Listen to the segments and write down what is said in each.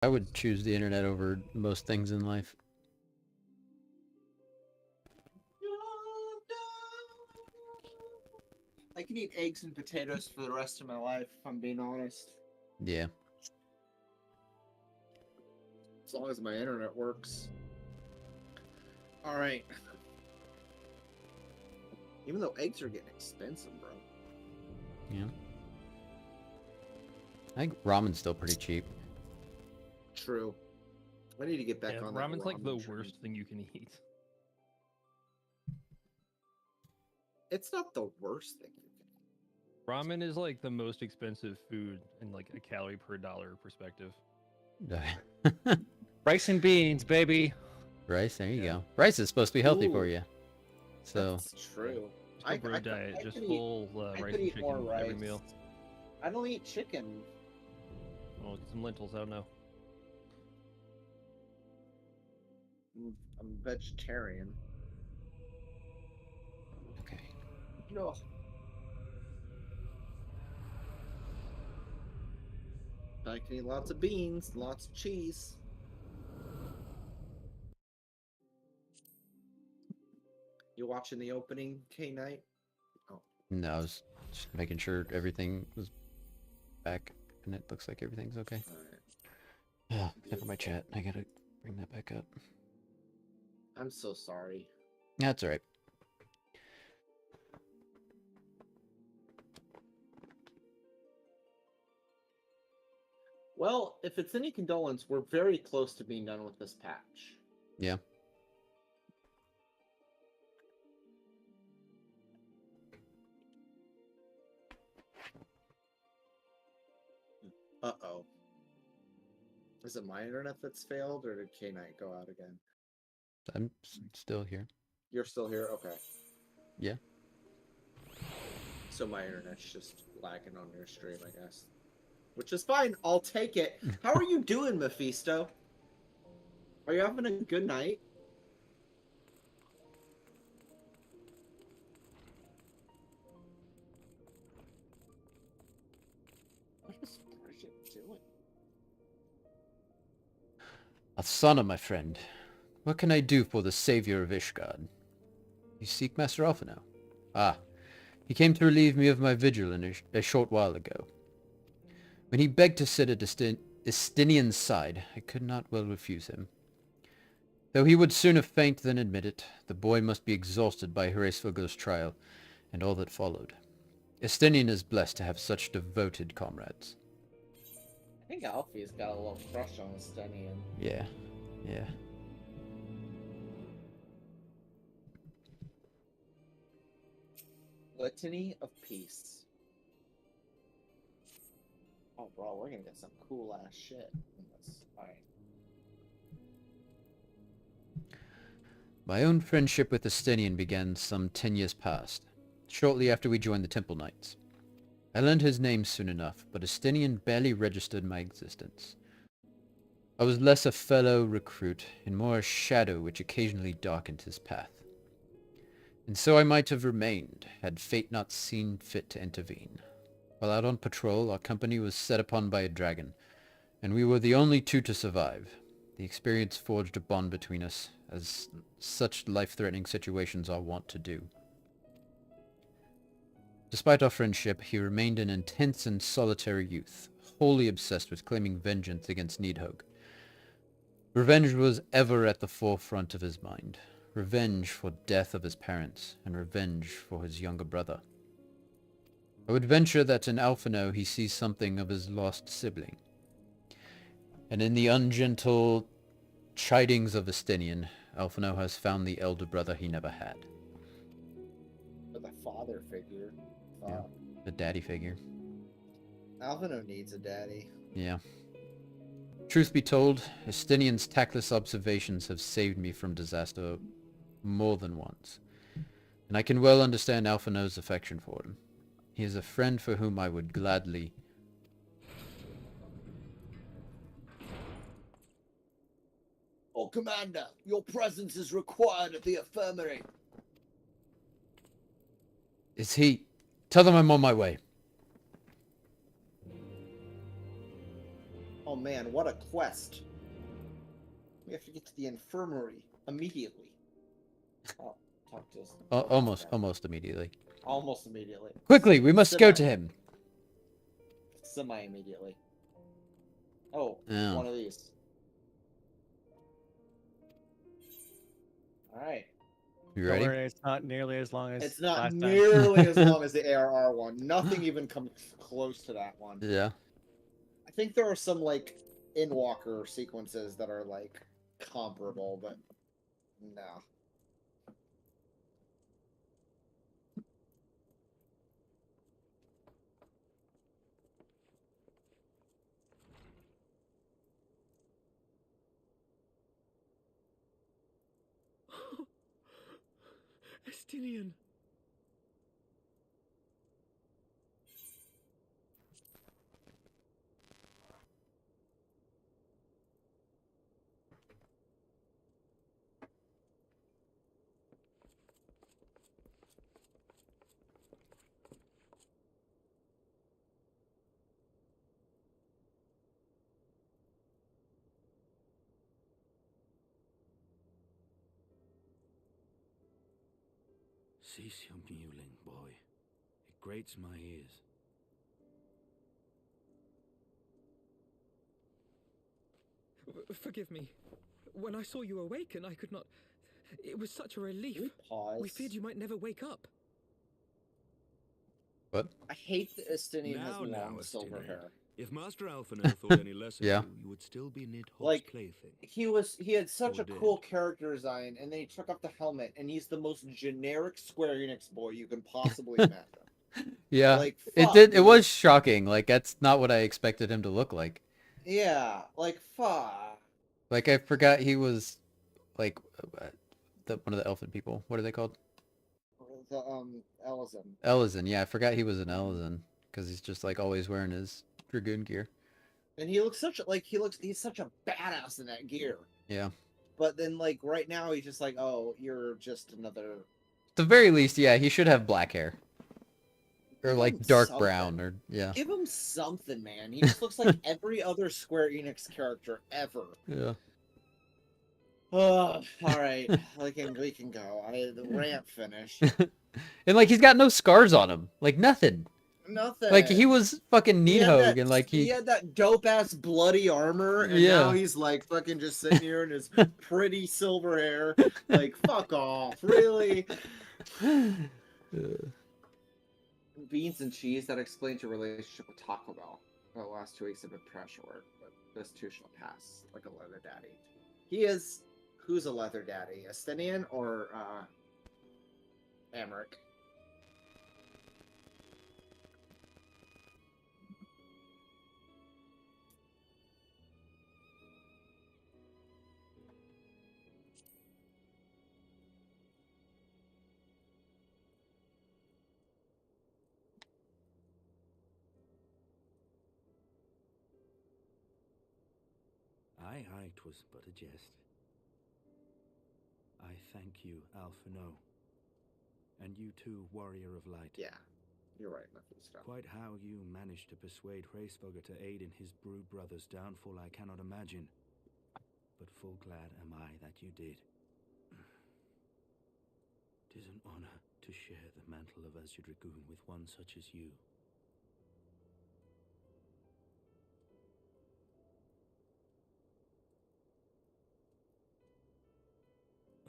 I would choose the internet over most things in life. I can eat eggs and potatoes for the rest of my life, if I'm being honest. Yeah. As long as my internet works. Alright. Even though eggs are getting expensive, bro. Yeah. I think ramen's still pretty cheap. True. I need to get back on that Ramen's like the ramen train. worst thing you can eat. It's not the worst thing you can eat. Ramen is like the most expensive food in like a calorie per dollar perspective. Rice and beans, baby. Rice, there you Yeah. go. Rice is supposed to be healthy for Ooh. you. So, That's true. Just a bro diet, just could full I rice could and eat more chicken rice. every meal. I don't eat chicken. Well, get some lentils. I don't know. I'm vegetarian. okay. No. I can eat lots of beans, lots of cheese. You watching the opening, K-Nite? Oh. No, I was just making sure everything was back, and it looks like everything's okay. Alright. Yeah, except for my chat. I gotta bring that back up. I'm so sorry. That's alright. Well, if it's any condolence, we're very close to being done with this patch. Yeah. Uh-oh. Is it my internet that's failed, or did K-Nite go out again? I'm still here. You're still here? Okay. Yeah. So my internet's just lagging on your stream, I guess. Which is fine. I'll take it. How are you doing, Mephisto? Are you having a good night? What is Bridget doing? Asana, my friend. What can I do for the savior of Ishgard? You seek Master Alphino? Ah, he came to relieve me of my vigil a short while ago. When he begged to sit at Estinien's side, I could not well refuse him. Though he would sooner faint than admit it, the boy must be exhausted by Hraesvelgur's trial and all that followed. Estinien is blessed to have such devoted comrades. I think Alfie's got a little crush on Estinien. Yeah. Litany of Peace. Oh, bro, we're gonna get some cool ass shit in this. Alright. My own friendship with Estinien began some 10 years past, shortly after we joined the Temple Knights. I learned his name soon enough, but Estinien barely registered my existence. I was less a fellow recruit and more a shadow which occasionally darkened his path. And so I might have remained, had fate not seen fit to intervene. While out on patrol, our company was set upon by a dragon, and we were the only two to survive. The experience forged a bond between us, as such life-threatening situations are wont to do. Despite our friendship, he remained an intense and solitary youth, wholly obsessed with claiming vengeance against Needhogg. Revenge was ever at the forefront of his mind. Revenge for death of his parents, and revenge for his younger brother. I would venture that in Alphino he sees something of his lost sibling. And in the ungentle chidings of Estinien, Alphino has found the elder brother he never had. With a father figure. Yeah. The daddy figure. Alvino needs a daddy. Yeah. Truth be told, Estinien's tactless observations have saved me from disaster more than once, and I can well understand Alphino's affection for him. He is a friend for whom I would gladly... Oh, Commander, your presence is required at the infirmary. Is he... Tell them I'm on my way. Oh man, what a quest. We have to get to the infirmary immediately. Oh, talk to us. Almost immediately. Almost immediately. Quickly, we must go to him. Semi-immediately. Oh, Oh. one of these. Alright. You Don't ready? worry, it's not nearly as long as It's not last nearly as time. long as the ARR one. Nothing even comes close to that one. Yeah. I think there are some, like, in-walker sequences that are, like, comparable, but no. Estinien. Cease your mewling, boy. It grates my ears. Forgive me. When I saw you awaken, I could not... It was such a relief. Can we pause? We feared you might never wake up. What? I hate that Estinien has Now, long silver Estinien. hair. If Master Alphinaud thought any less of Yeah. you would still be Nidhogg's Like, plaything. He had such a Or cool did. character design, and then he took off the helmet, and he's the most generic Square Enix boy you can possibly imagine. Yeah. Like, It fuck, did. It dude. was shocking. Like that's not what I expected him to look like. Yeah, like, fuck. Like I forgot he was, like, one of the elfin people. What are they called? The, Ellison. Ellison. Yeah, I forgot he was an Ellison because he's just like always wearing his dragoon gear. And he looks he's such a badass in that gear. Yeah. But then, like, right now, he's just like, oh, you're just another... At the very least, yeah, he should have black hair. Or Give like him dark something. brown, or yeah. Give him something, man. He just looks like every other Square Enix character ever. Yeah. Oh, alright. We can go. The rant finished. And like he's got no scars on him. Like nothing. Nothing. Like he was fucking He had Nidhogg, that- and like he had that dope ass bloody armor, and Yeah. now he's like fucking just sitting here in his pretty silver hair. Like, fuck off, really? Beans and cheese, that explains your relationship with Taco Bell. The last 2 weeks have been pressure work, but this too shall pass, like a leather daddy. He is... Who's a leather daddy? Estinien or, Amric? Aye, 'twas but a jest. I thank you, Alphinaud. And you too, Warrior of Light. Yeah, you're right, Mephisto. Quite how you managed to persuade Hraesvogr to aid in his brood brother's downfall I cannot imagine. But full glad am I that you did. 'Tis an honor to share the mantle of Azure Dragoon with one such as you.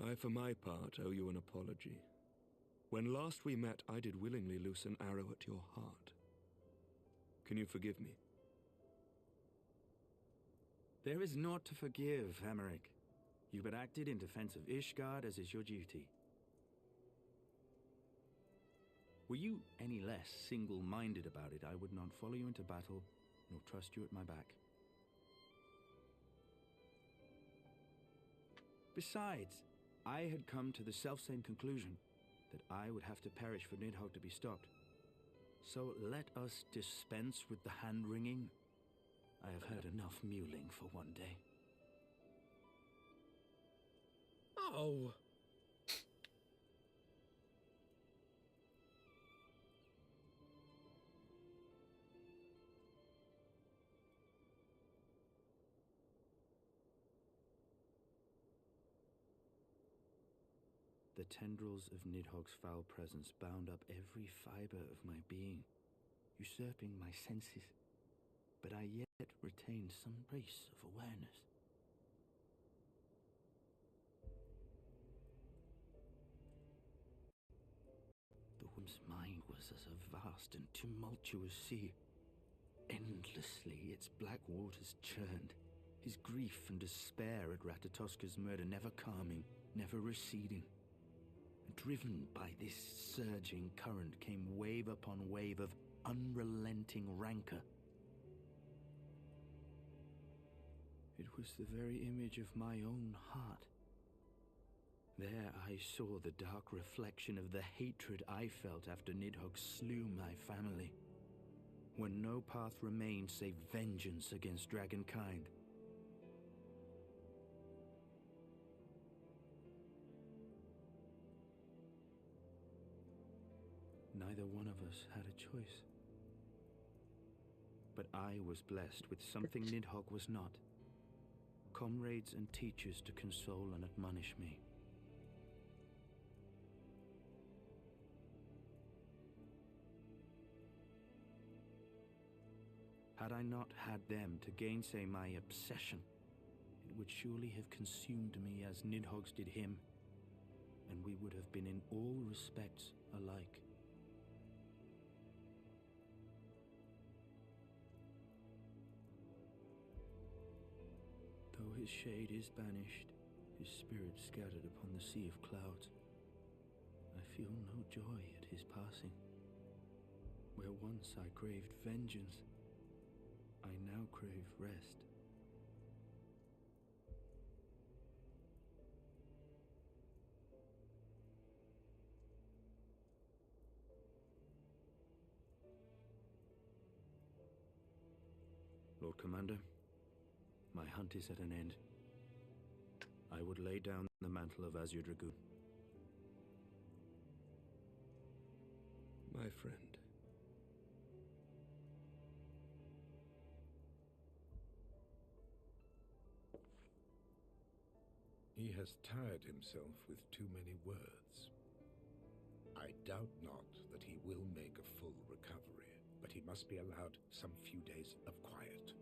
I, for my part, owe you an apology. When last we met, I did willingly loose an arrow at your heart. Can you forgive me? There is naught to forgive, Emmerich. You but acted in defense of Ishgard as is your duty. Were you any less single-minded about it, I would not follow you into battle, nor trust you at my back. Besides, I had come to the selfsame conclusion, that I would have to perish for Nidhogg to be stopped. So let us dispense with the hand-wringing. I have heard enough mewling for one day. Oh! The tendrils of Nidhogg's foul presence bound up every fiber of my being, usurping my senses, but I yet retained some trace of awareness. The woman's mind was as a vast and tumultuous sea. Endlessly its black waters churned, his grief and despair at Ratatoska's murder never calming, never receding. Driven by this surging current came wave upon wave of unrelenting rancor. It was the very image of my own heart. There I saw the dark reflection of the hatred I felt after Nidhogg slew my family, when no path remained save vengeance against dragonkind. Neither one of us had a choice. But I was blessed with something Nidhogg was not. Comrades and teachers to console and admonish me. Had I not had them to gainsay my obsession, it would surely have consumed me as Nidhogg's did him, and we would have been in all respects alike. Though his shade is banished, his spirit scattered upon the sea of clouds, I feel no joy at his passing. Where once I craved vengeance, I now crave rest. Lord Commander, my hunt is at an end. I would lay down the mantle of Azure Dragoon. My friend. He has tired himself with too many words. I doubt not that he will make a full recovery, but he must be allowed some few days of quiet.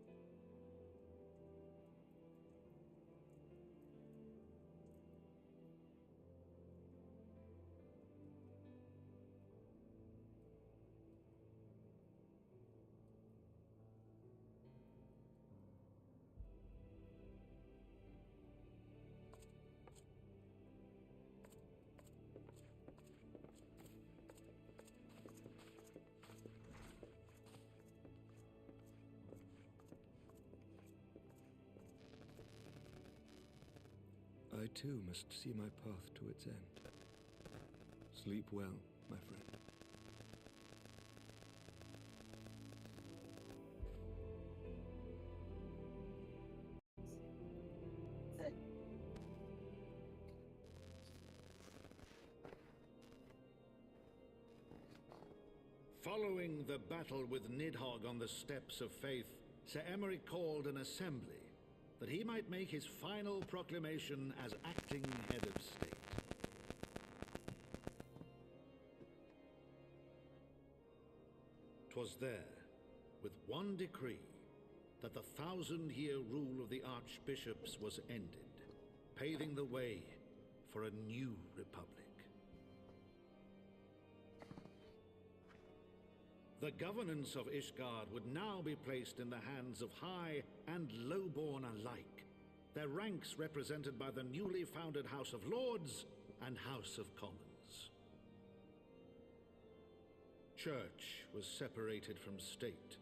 I too must see my path to its end. Sleep well, my friend. Following the battle with Nidhogg on the Steps of Faith, Sir Emeric called an assembly that he might make his final proclamation as acting head of state. 'Twas there, with one decree, that the 1,000-year rule of the archbishops was ended, paving the way for a new republic. The governance of Ishgard would now be placed in the hands of high and lowborn alike, their ranks represented by the newly founded House of Lords and House of Commons. Church was separated from state.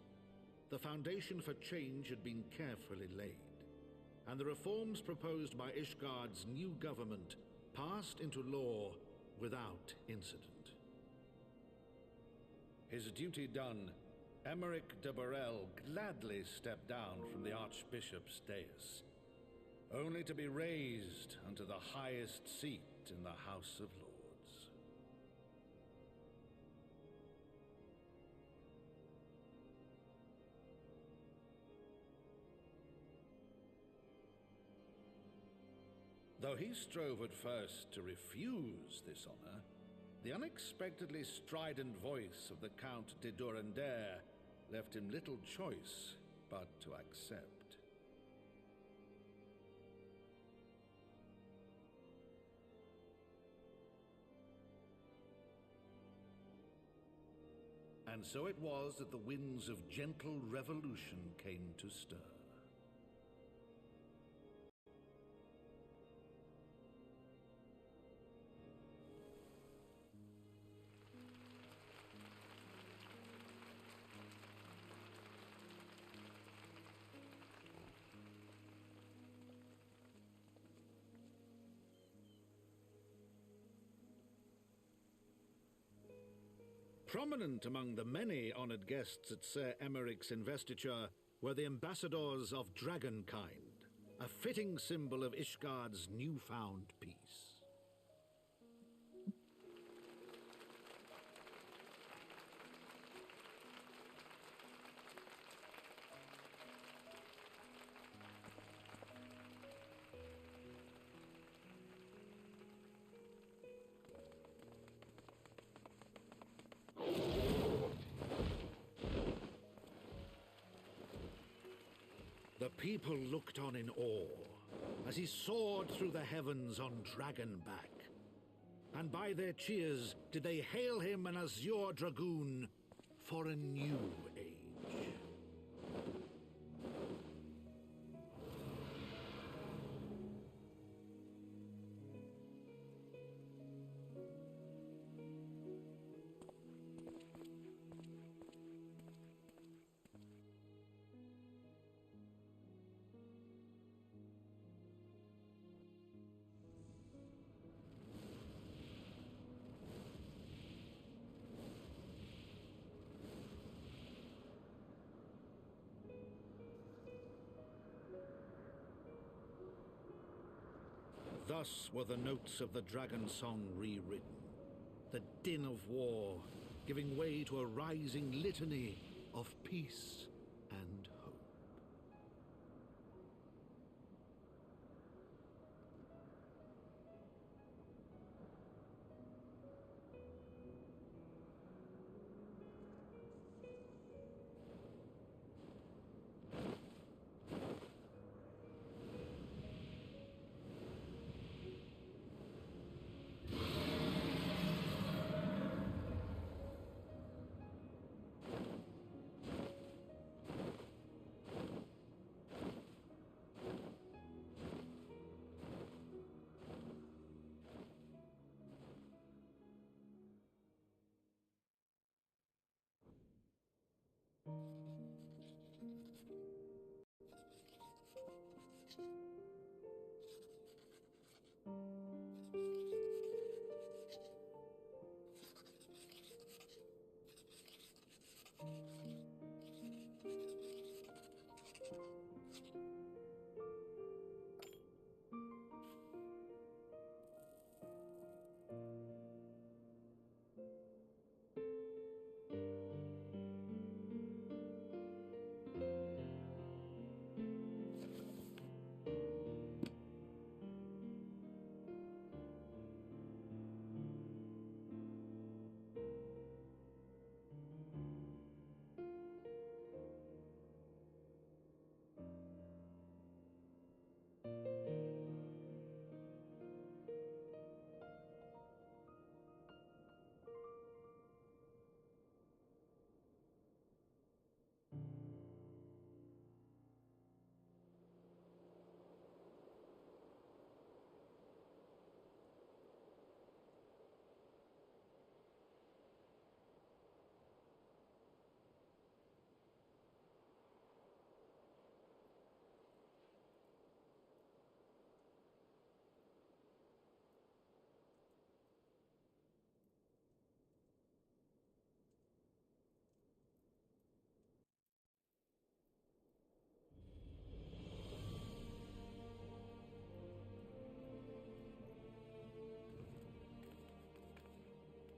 The foundation for change had been carefully laid, and the reforms proposed by Ishgard's new government passed into law without incident. His duty done, Emeric de Burrell gladly stepped down from the Archbishop's dais, only to be raised unto the highest seat in the House of Lords. Though he strove at first to refuse this honor, the unexpectedly strident voice of the Count de Durandare left him little choice but to accept. And so it was that the winds of gentle revolution came to stir. Prominent among the many honored guests at Sir Emeric's investiture were the ambassadors of Dragonkind, a fitting symbol of Ishgard's newfound peace. The people looked on in awe as he soared through the heavens on Dragonback. And by their cheers did they hail him an azure dragoon for a new age. Thus were the notes of the dragon song rewritten, the din of war giving way to a rising litany of peace and hope.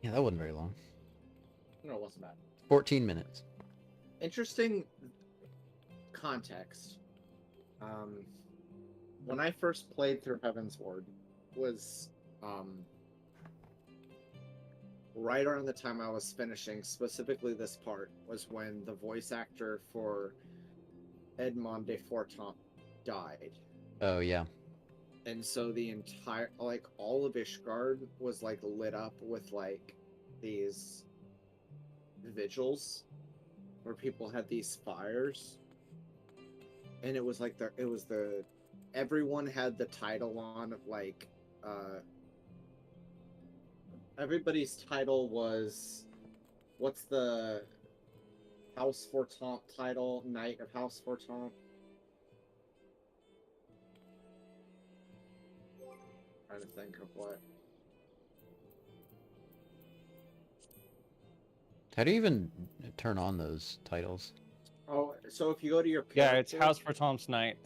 Yeah, that wasn't very long. No, it wasn't bad. 14 minutes. Interesting context. when I first played through Heaven's Ward was right around the time I was finishing, specifically this part, was when the voice actor for Edmond de Fortemps died. Oh, yeah. And so the entire, like, all of Ishgard was, like, lit up with, like, these vigils where people had these fires. And it was, like, everyone had the title on, like, everybody's title was, what's the House Fortemps title? Knight of House Fortemps? Trying to think of what. How do you even turn on those titles? Oh, so if you go to your Yeah, it's character- House for Tom's Night.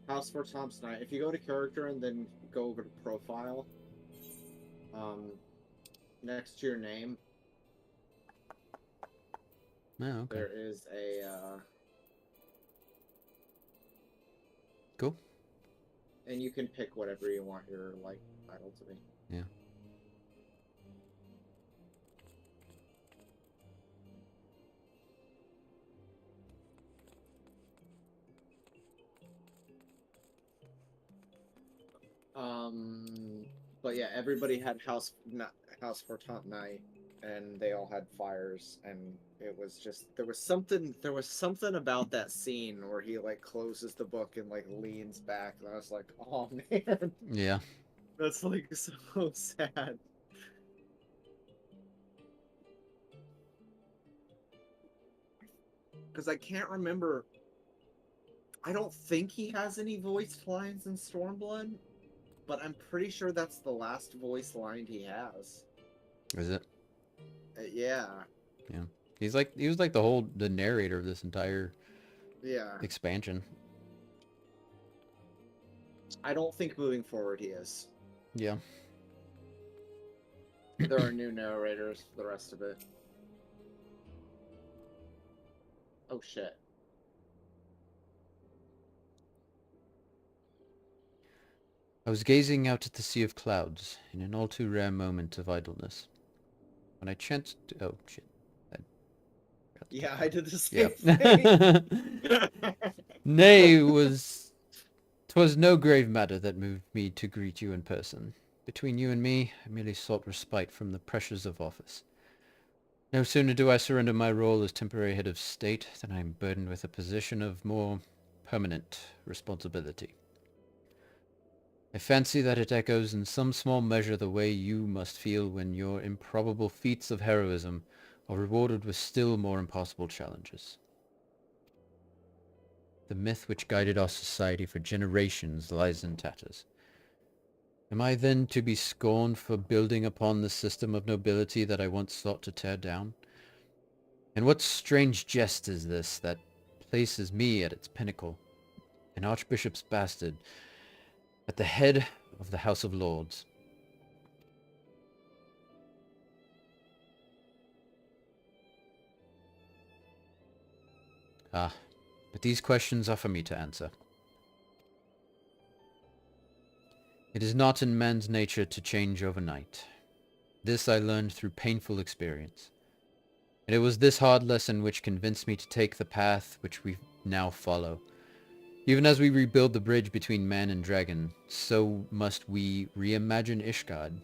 House Fortemps Knight. If you go to character and then go over to profile, next to your name, Oh, okay. there is a Cool. and you can pick whatever you want your, like, title to be. Yeah. But yeah, everybody had House Fortemps Knight, and they all had fires, and it was just there was something about that scene where he, like, closes the book and, like, leans back, and I was like, oh man, Yeah. that's, like, so sad. Because I can't remember. I don't think he has any voiced lines in Stormblood, but I'm pretty sure that's the last voice line he has. Is it? Yeah. He was like the narrator of this entire Yeah. expansion. I don't think moving forward he is. Yeah. There are new narrators for the rest of it. Oh shit. I was gazing out at the sea of clouds in an all too rare moment of idleness. When I chanced to... Oh, shit. Yeah, I did the same Yeah. thing. Nay, 'twas no grave matter that moved me to greet you in person. Between you and me, I merely sought respite from the pressures of office. No sooner do I surrender my role as temporary head of state than I am burdened with a position of more permanent responsibility. I fancy that it echoes in some small measure the way you must feel when your improbable feats of heroism are rewarded with still more impossible challenges. The myth which guided our society for generations lies in tatters. Am I then to be scorned for building upon the system of nobility that I once sought to tear down? And what strange jest is this that places me at its pinnacle, an archbishop's bastard, at the head of the House of Lords? Ah, but these questions are for me to answer. It is not in man's nature to change overnight. This I learned through painful experience. And it was this hard lesson which convinced me to take the path which we now follow. Even as we rebuild the bridge between man and dragon, so must we reimagine Ishgard,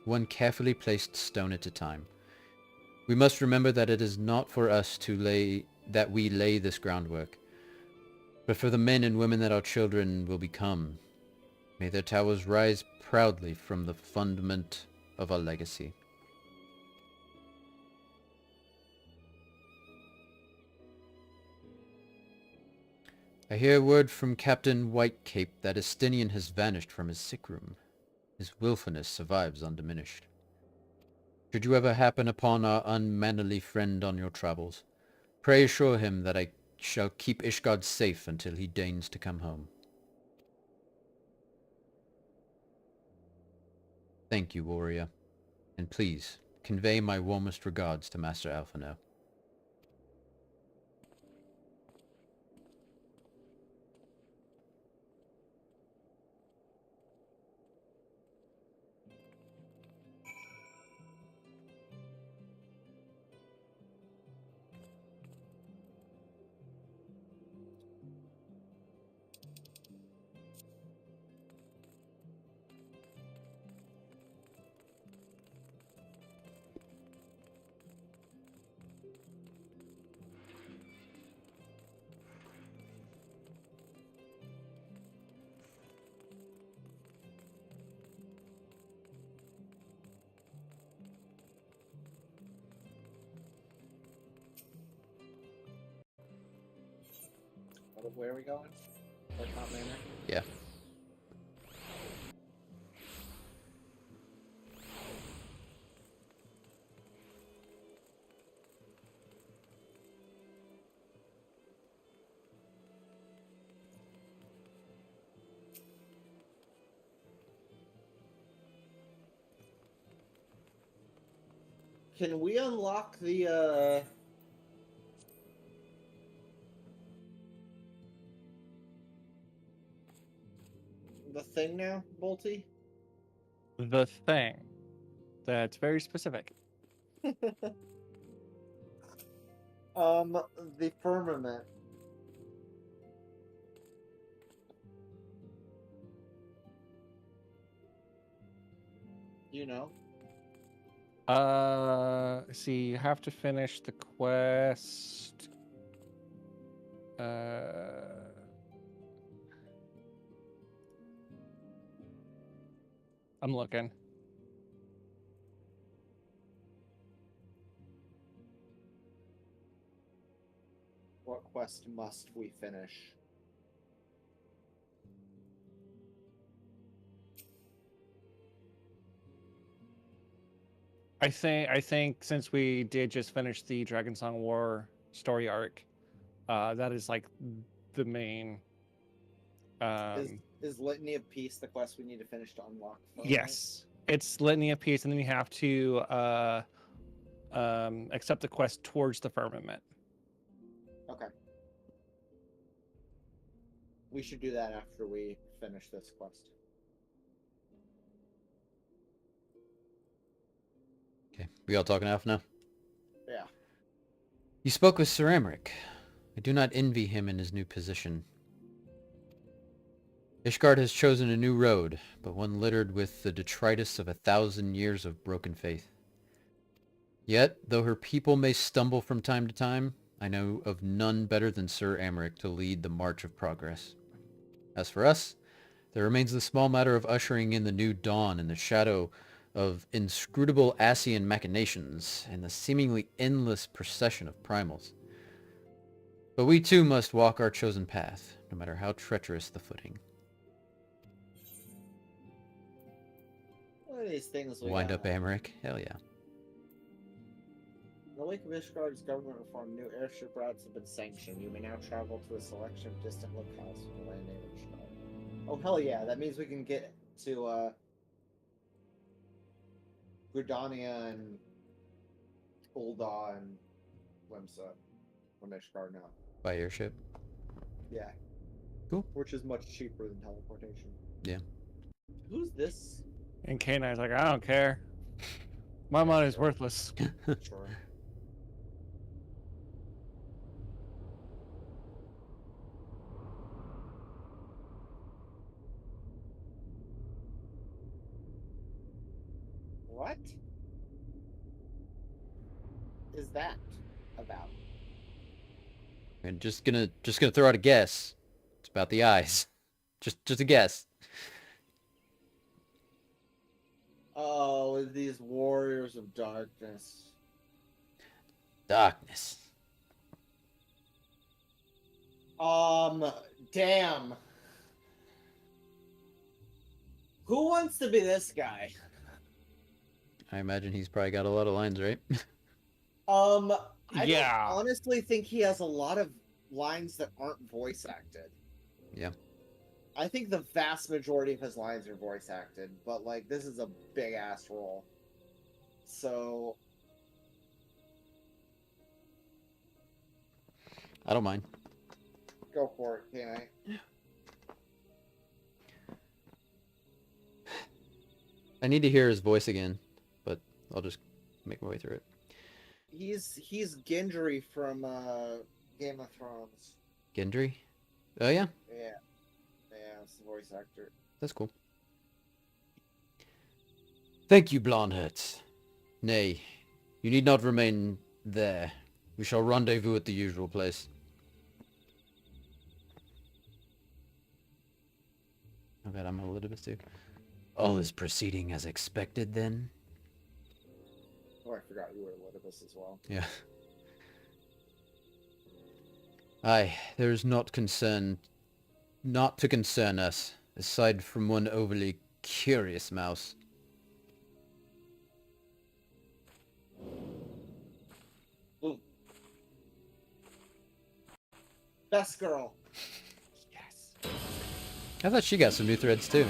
one carefully placed stone at a time. We must remember that it is not for us that we lay this groundwork, but for the men and women that our children will become. May their towers rise proudly from the fundament of our legacy. I hear word from Captain Whitecape that Estinien has vanished from his sick room. His willfulness survives undiminished. Should you ever happen upon our unmannerly friend on your travels, pray assure him that I shall keep Ishgard safe until he deigns to come home. Thank you, warrior, and please convey my warmest regards to Master Alphino. Where are we going? Top Manor? Yeah. Can we unlock the thing now, Bolty? The thing. That's very specific. The firmament. You know? See, you have to finish the quest. I'm looking. What quest must we finish? I think since we did just finish the Dragon Song War story arc, that is like the main. Is Litany of Peace the quest we need to finish to unlock? Yes, it's Litany of Peace, and then you have to accept the quest towards the firmament. Okay. We should do that after we finish this quest. Okay, we all talking Alpha now? Yeah. You spoke with Sir Emmerich. I do not envy him in his new position. Ishgard has chosen a new road, but one littered with the detritus of 1,000 years of broken faith. Yet, though her people may stumble from time to time, I know of none better than Sir Emmerich to lead the march of progress. As for us, there remains the small matter of ushering in the new dawn in the shadow of inscrutable Ascian machinations and the seemingly endless procession of primals. But we too must walk our chosen path, no matter how treacherous the footing. What are these things we Wind got? up Emmerich? Hell yeah. In the wake of Ishgard's government reform, new airship routes have been sanctioned. You may now travel to a selection of distant locales from the land name of Ishgard. Oh, hell yeah. That means we can get to, Gridania and Ul'dah and Limsa from Ishgard now. By airship? Yeah. Cool. Which is much cheaper than teleportation. Yeah. Who's this? And K-Nite's like, I don't care. My money's worthless. Sure. What is that about? And just gonna throw out a guess. It's about the eyes. Just a guess. Oh, these warriors of darkness. Darkness. Damn. Who wants to be this guy? I imagine he's probably got a lot of lines, right? I Yeah. don't honestly think he has a lot of lines that aren't voice acted. Yeah. I think the vast majority of his lines are voice acted, but like this is a big ass role. So I don't mind. go for it, K-Nite. I need to hear his voice again, but I'll just make my way through it. He's Gendry from Game of Thrones. Gendry? Oh yeah? Yeah. Yeah, it's the voice actor. That's cool. Thank you, Blondhertz. Nay, you need not remain there. We shall rendezvous at the usual place. Oh god, I'm Elizabeth too. All is proceeding as expected then? Oh, I forgot you were Elidibus as well. Yeah. Aye, there is not to concern us, aside from one overly curious mouse. Boom. Best girl. Yes. I thought she got some new threads too.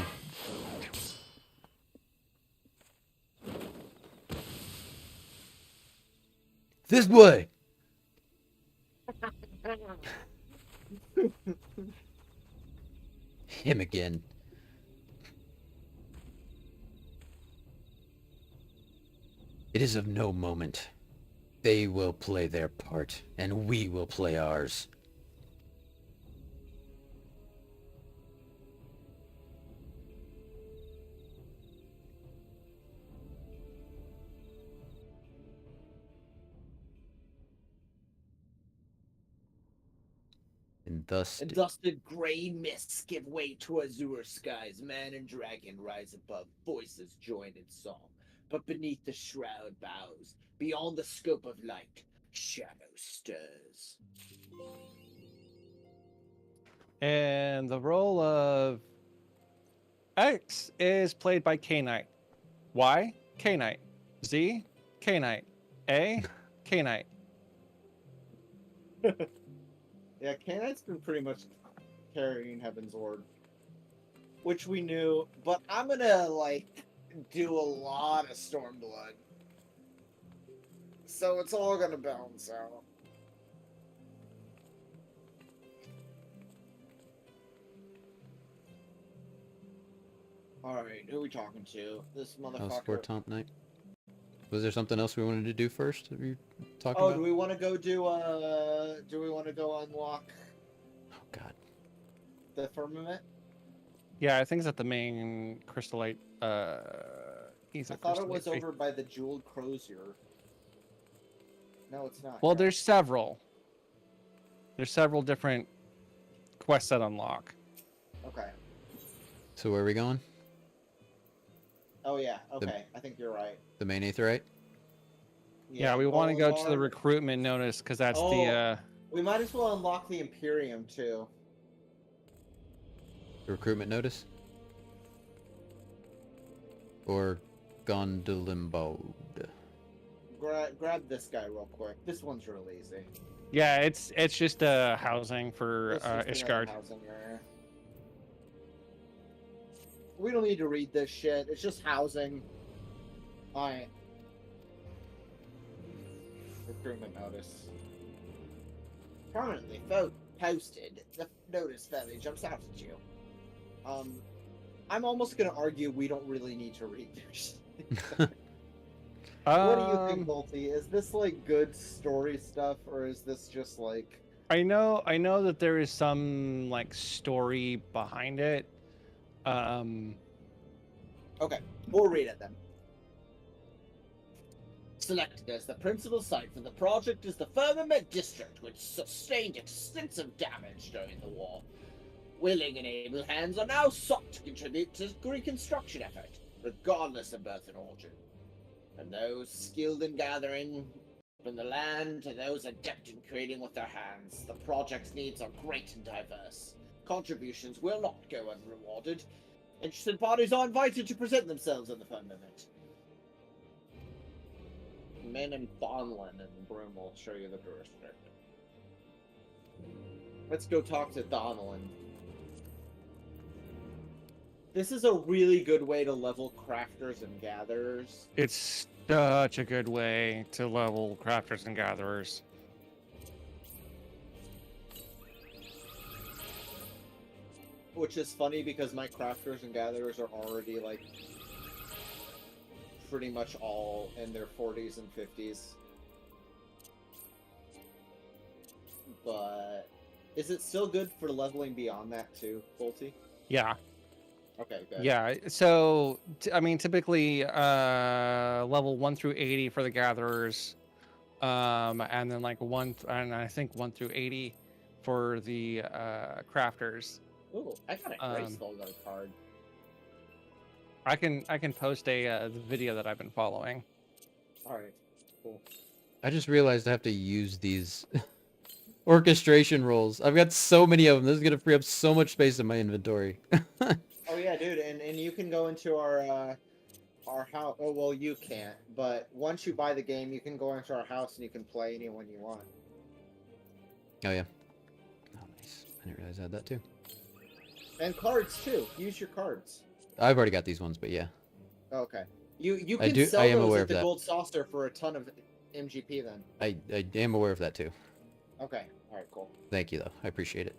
This way! Him again. It is of no moment. They will play their part, and we will play ours. And thus And thus did grey mists give way to azure skies. Man and dragon rise above, voices join in song. But beneath the shroud bows, beyond the scope of light, shadow stirs. And the role of X is played by K-Nite. Y, K-Nite. Z, K-Nite. A, K-Nite. Yeah, K-Nite's been pretty much carrying Heaven's Ward, which we knew, but I'm gonna, do a lot of Stormblood. So it's all gonna balance out. Alright, who are we talking to? This House motherfucker. for Tomp Night. Was there something else we wanted to do first? Are you talking Oh, about? do we want to go do we want to go unlock Oh God. the firmament? Yeah, I think it's at the main crystallite. He's I a thought it was crystallite. over by the jeweled crozier. No, it's not. Well, yeah. there's several. There's several different quests that unlock. Okay. So where are we going? Oh yeah. Okay. I think you're right. The main aetherite? Yeah, we want to go to the Boulevard. recruitment notice because that's Oh. the. We might as well unlock the Imperium too. The recruitment notice? Or Gondolimbode? Grab this guy real quick. This one's real easy. Yeah, it's just housing for It's just another Ishgard. housing area. We don't need to read this shit. It's just housing. Alright. Recruitment notice. Prominently posted. The notice fairly jumps out at you. I'm almost gonna argue we don't really need to read this. What do you think, Volty? Is this good story stuff, or is this just I know that there is some story behind it. Okay, we'll read it then. Selected as the principal site for the project is the Firmament District, which sustained extensive damage during the war. Willing and able hands are now sought to contribute to the reconstruction effort, regardless of birth and origin. From those skilled in gathering from the land to those adept in creating with their hands, the project's needs are great and diverse. Contributions will not go unrewarded. Interested parties are invited to present themselves in the firmament. Min and Thonlin and Broom will show you the district. Let's go talk to Thonlin. This is a really good way to level crafters and gatherers. It's such a good way to level crafters and gatherers. Which is funny because my crafters and gatherers are already pretty much all in their 40s and 50s. But is it still good for leveling beyond that too, Bolty? Yeah. Okay, good. Yeah. So I mean, typically level 1 through 80 for the gatherers, and then and I think 1 through 80 for the crafters. Ooh, I got a Grace Volgar card. I can post the video that I've been following. Alright, cool. I just realized I have to use these orchestration rolls. I've got so many of them. This is gonna free up so much space in my inventory. Oh yeah, dude, and you can go into our house. Oh well, you can't. But once you buy the game, you can go into our house and you can play anyone you want. Oh yeah. Oh nice. I didn't realize I had that too. And cards too. Use your cards. I've already got these ones, but yeah. Okay. You I can sell am those aware at of the that. Gold Saucer for a ton of MGP then. I am aware of that too. Okay. All right. Cool. Thank you though. I appreciate it.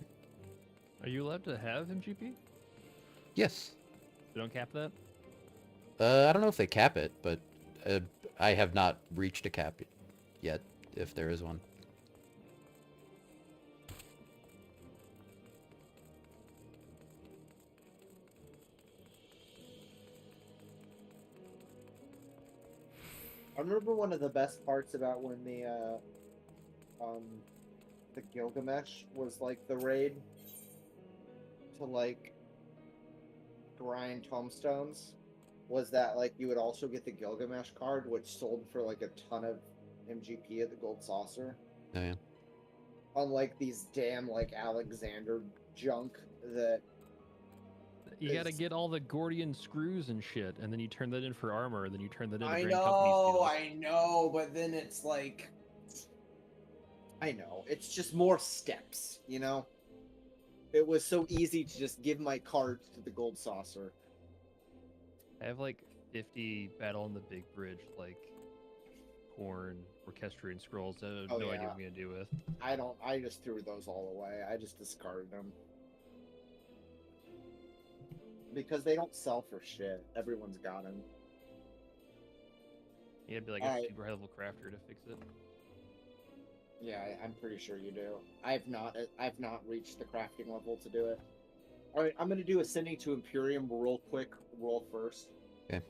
Are you allowed to have MGP? Yes. They don't cap that? I don't know if they cap it, but I have not reached a cap yet, if there is one. I remember one of the best parts about when the Gilgamesh was like the raid to like grind tomestones was that like you would also get the Gilgamesh card, which sold for like a ton of MGP at the Gold Saucer. Oh yeah. Unlike these damn like Alexander junk that You gotta get all the Gordian screws and shit, and then you turn that in for armor, and then you turn that into I Grand Company steel. I know, but then it's like I know, it's just more steps, you know? It was so easy to just give my cards to the Gold Saucer. I have like 50 Battle on the Big Bridge, like horn, orchestrion scrolls. I have no idea what I'm gonna do with. I just threw those all away. I just discarded them. Because they don't sell for shit. Everyone's got them. You gotta be like a super high level crafter to fix it. Yeah, I'm pretty sure you do. I've not reached the crafting level to do it. All right, I'm gonna do Ascending to Imperium real quick. Roll first. Okay.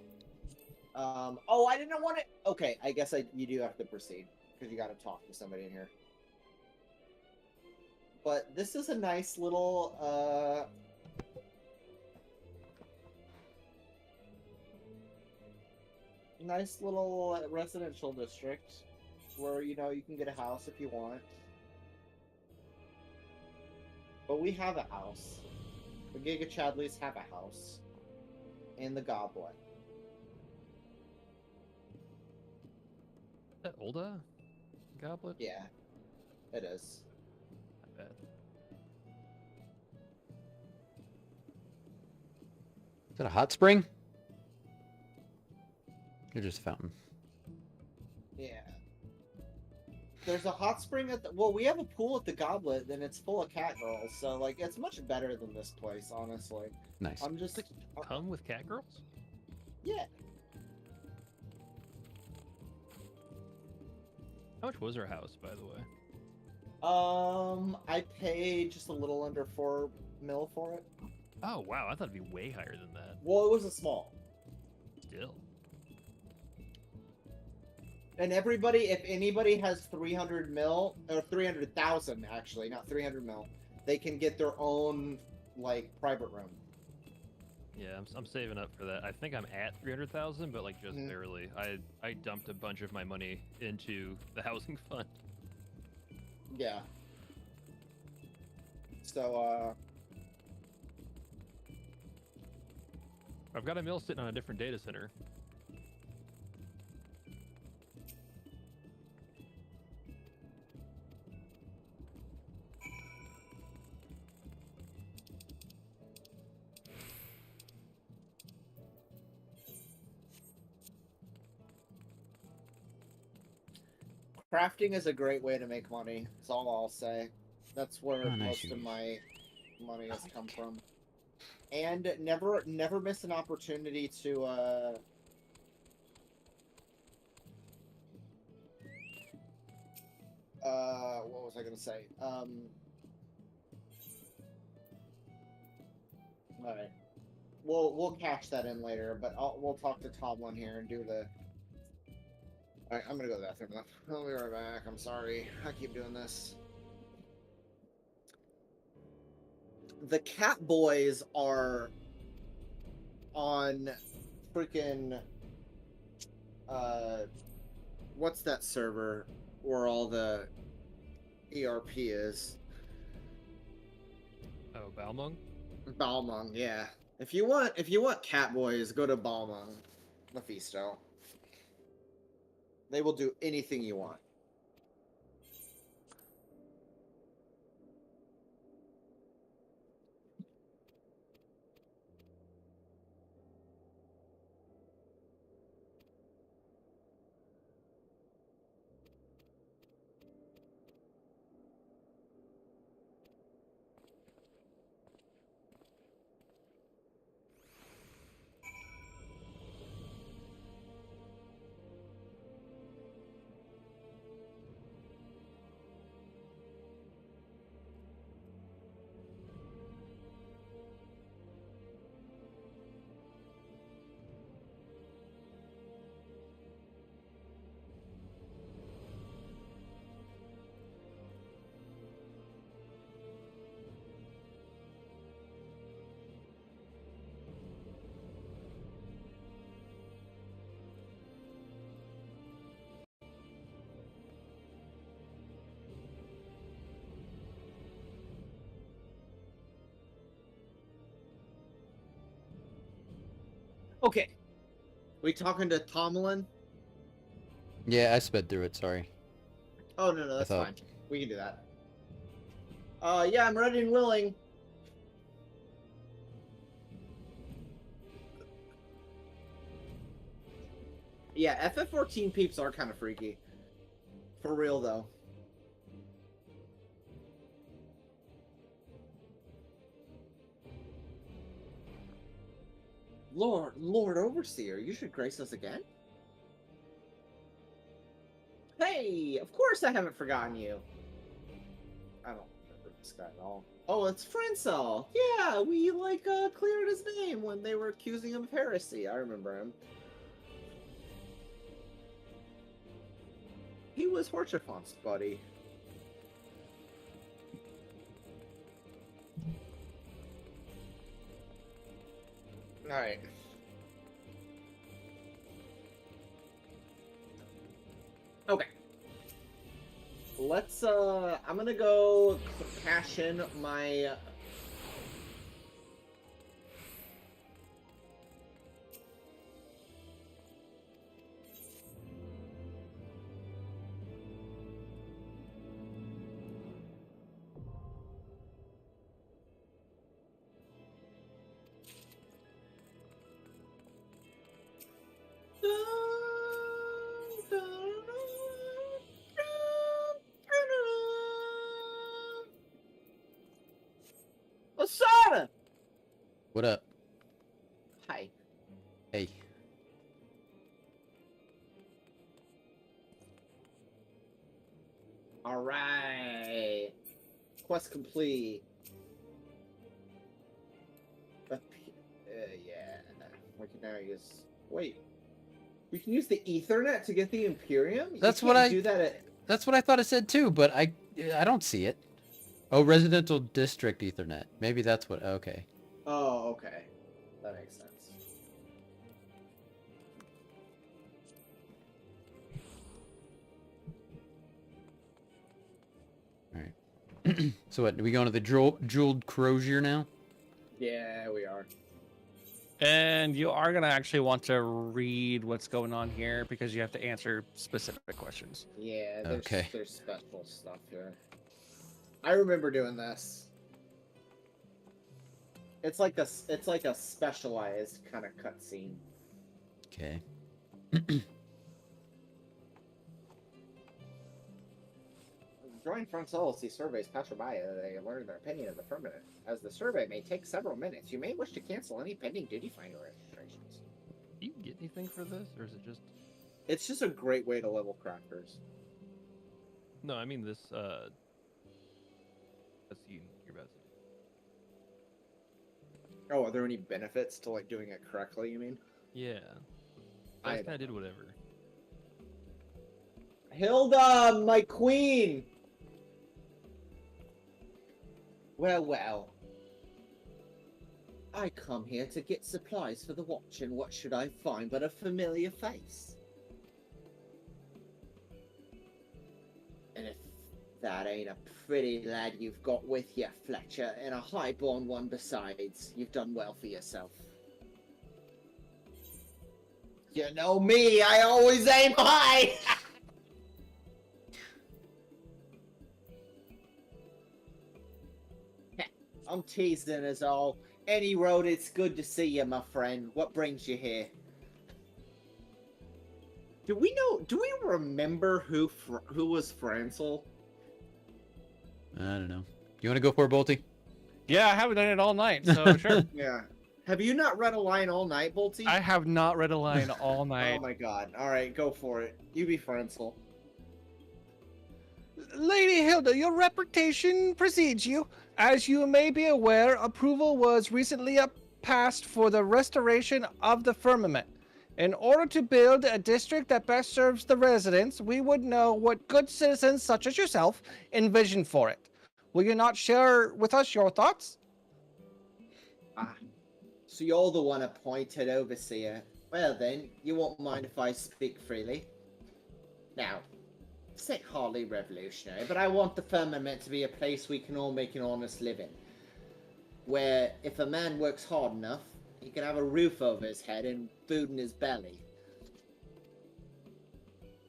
Oh, I didn't want it. Okay, I guess you do have to proceed because you got to talk to somebody in here. But this is a nice little residential district where you can get a house if you want. But we have a house. The Giga Chadleys have a house in the Goblet. That Olda goblet? Yeah, it is. Not bad. Is that a hot spring? Or just a fountain? Yeah. There's a hot spring at the... Well, we have a pool at the Goblet, and it's full of cat girls, so, like, it's much better than this place, honestly. Nice. I'm just... Come with cat girls? Yeah. How much was our house, by the way? I paid just a little under 4 mil for it. Oh, wow. I thought it'd be way higher than that. Well, it was a small. Still. And everybody, if anybody has 300 mil, or 300,000 actually, not 300 mil, they can get their own, like, private room. Yeah, I'm saving up for that. I think I'm at 300,000, but like just barely. I dumped a bunch of my money into the housing fund. Yeah. So, I've got a mill sitting on a different data center. crafting is a great way to make money. That's all I'll say. That's where most of my money has come from. And never miss an opportunity to what was I gonna say? Alright. We'll catch that in later, but we'll talk to Tomlin here and do the... Alright, I'm gonna go to the bathroom. I'll be right back. I'm sorry. I keep doing this. The Cat Boys are on freaking what's that server where all the ERP is. Oh, Balmung? Balmung, yeah. If you want Catboys, go to Balmung, Mephisto. They will do anything you want. Okay. We talking to Tomlin? Yeah, I sped through it, sorry. Oh, no, that's thought- fine. We can do that. Yeah, I'm ready and willing. Yeah, FF14 peeps are kind of freaky. For real, though. Lord Overseer, you should grace us again? Hey, of course I haven't forgotten you. I don't remember this guy at all. Oh, it's Frincel. Yeah, we, cleared his name when they were accusing him of heresy. I remember him. He was Horchafont's buddy. Alright. Okay. Let's, I'm gonna go cash in my... Asada! What up? Hi. Hey. Alright. Quest complete. Yeah. We can now use... Wait. We can use the Ethernet to get the Imperium? That's You what can't I- do that at... That's what I thought it said too, but I don't see it. Oh, residential district Ethernet. Maybe that's what... Okay. Oh, okay. That makes sense. Alright. So what, do we go into the jeweled crozier now? Yeah, we are. And you are going to actually want to read what's going on here because you have to answer specific questions. Yeah, Okay. there's special stuff here. I remember doing this. It's like a specialized kind of cutscene. Okay. Join Frontal see surveys passerby. They learn their opinion of affirmative. As the survey may take several minutes, you may wish to cancel any pending duty finder registrations. Do you get anything for this, or is it just... It's just a great way to level crafters. No, I mean this, That's you're about to do. Oh, are there any benefits to doing it correctly? You mean? Yeah. I just kind of did whatever. Hilda, my queen. Well. I come here to get supplies for the watch, and what should I find but a familiar face? And if That ain't a pretty lad you've got with you, Fletcher, and a high-born one besides. You've done well for yourself. You know me, I always aim high! I'm teasing us all. Any road, it's good to see you, my friend. What brings you here? Do we remember who was Francel? I don't know. You want to go for it, Bolty? Yeah, I haven't done it all night, so sure. Yeah. Have you not read a line all night, Bolty? I have not read a line all night. Oh my god. Alright, go for it. You be Francel. Lady Hilda, your reputation precedes you. As you may be aware, approval was recently passed for the restoration of the firmament. In order to build a district that best serves the residents, we would know what good citizens such as yourself envision for it. Will you not share with us your thoughts? Ah. So you're the one appointed overseer. Well then, you won't mind if I speak freely. Now, this ain't hardly revolutionary, but I want the firmament to be a place we can all make an honest living. Where, if a man works hard enough, he can have a roof over his head and food in his belly.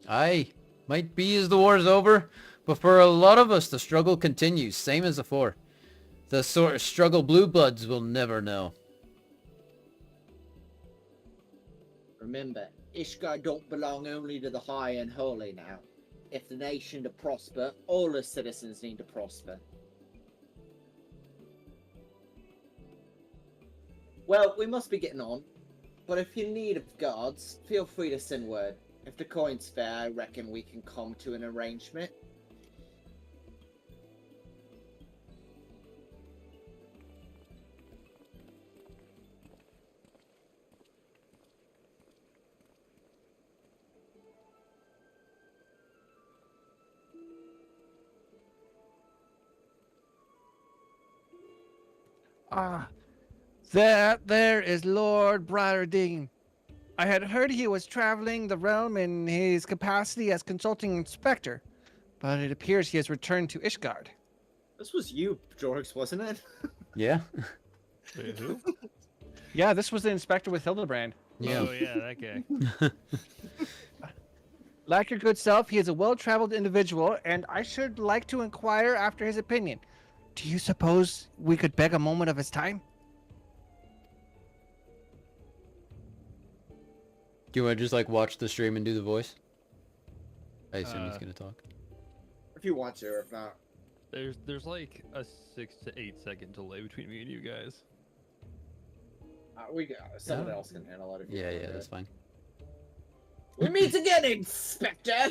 Aye, might be as the war's over, but for a lot of us the struggle continues, same as before. The sort of struggle blue bloods will never know. Remember, Ishgard don't belong only to the high and holy now. If the nation to prosper, all the citizens need to prosper. Well, we must be getting on, but if you're in need of guards, feel free to send word. If the coin's fair, I reckon we can come to an arrangement. Ah, there is Lord Briardine. I had heard he was traveling the realm in his capacity as consulting inspector, but it appears he has returned to Ishgard. This was you, Jorgs, wasn't it? Yeah? Wait, who? Yeah, this was the inspector with Hildebrand. Yeah. Oh yeah, that guy. Like your good self, he is a well-traveled individual, and I should like to inquire after his opinion. Do you suppose we could beg a moment of his time? Do you want to just like watch the stream and do the voice? I assume he's gonna talk. If you want to, or if not. There's like a 6 to 8 second delay between me and you guys. Someone else can handle it. If you Yeah, want yeah, to. that's fine. We meet again, Inspector!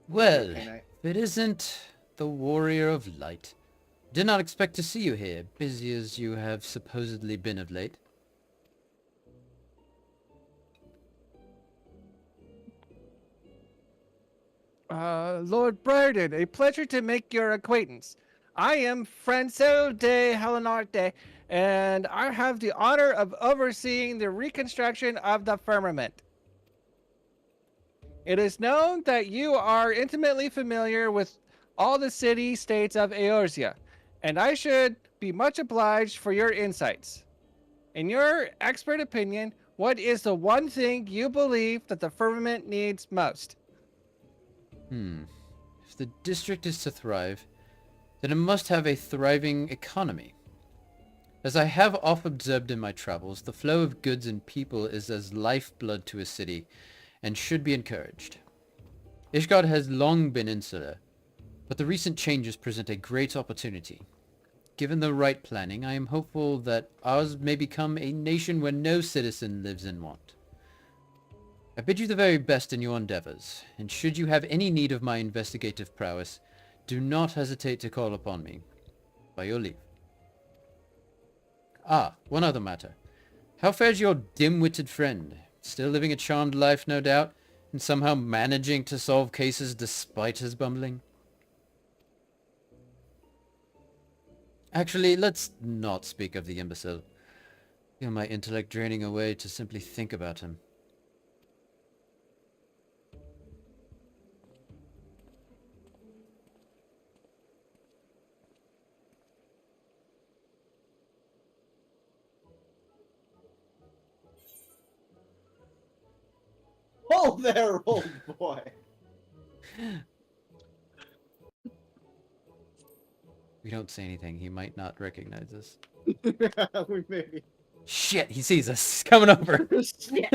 Well, K-Nite. if it isn't the Warrior of Light. Did not expect to see you here, busy as you have supposedly been of late. Lord Briarden, a pleasure to make your acquaintance. I am Francel de Helenarte, and I have the honor of overseeing the reconstruction of the firmament. It is known that you are intimately familiar with all the city-states of Eorzea, and I should be much obliged for your insights. In your expert opinion, what is the one thing you believe that the firmament needs most? If the district is to thrive, then it must have a thriving economy. As I have often observed in my travels, the flow of goods and people is as lifeblood to a city, and should be encouraged. Ishgard has long been insular, but the recent changes present a great opportunity. Given the right planning, I am hopeful that ours may become a nation where no citizen lives in want. I bid you the very best in your endeavors, and should you have any need of my investigative prowess, do not hesitate to call upon me. By your leave. Ah, one other matter. How fares your dim-witted friend? Still living a charmed life, no doubt, and somehow managing to solve cases despite his bumbling? Actually, let's not speak of the imbecile. Feel my intellect draining away to simply think about him. Oh, there, old boy. We don't say anything, he might not recognize us. We maybe. Shit, he sees us. He's coming over. Shit.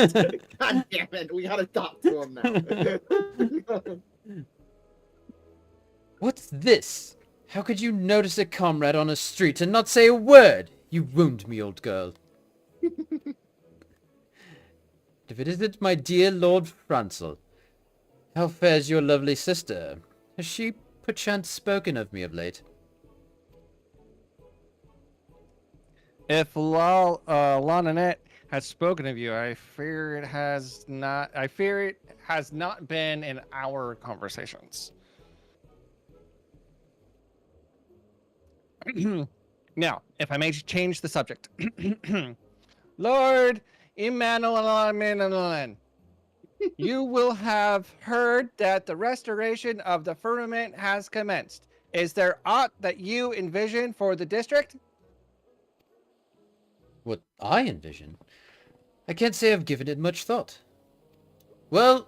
God damn it. We gotta talk to him now. What's this? How could you notice a comrade on a street and not say a word? You wound me, old girl. If it isn't my dear Lord Francel, how fares your lovely sister? Has she perchance spoken of me of late? If Lonanette has spoken of you, I fear it has not. I fear it has not been in our conversations. Now, if I may change the subject, Lord Emmanuel, you will have heard that the restoration of the firmament has commenced. Is there aught that you envision for the district? What I envision? I can't say I've given it much thought. Well,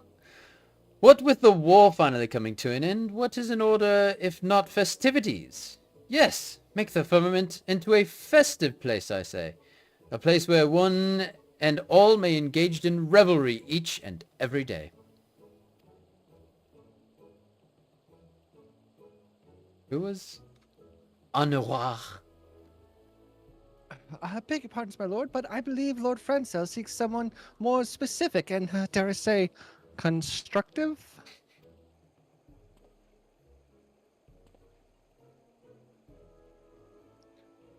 what with the war finally coming to an end, what is in order if not festivities? Yes, make the firmament into a festive place, I say. A place where one and all may engage in revelry each and every day. Who was Honoir? I beg your pardons, my lord, but I believe Lord Francel seeks someone more specific and, dare I say, constructive?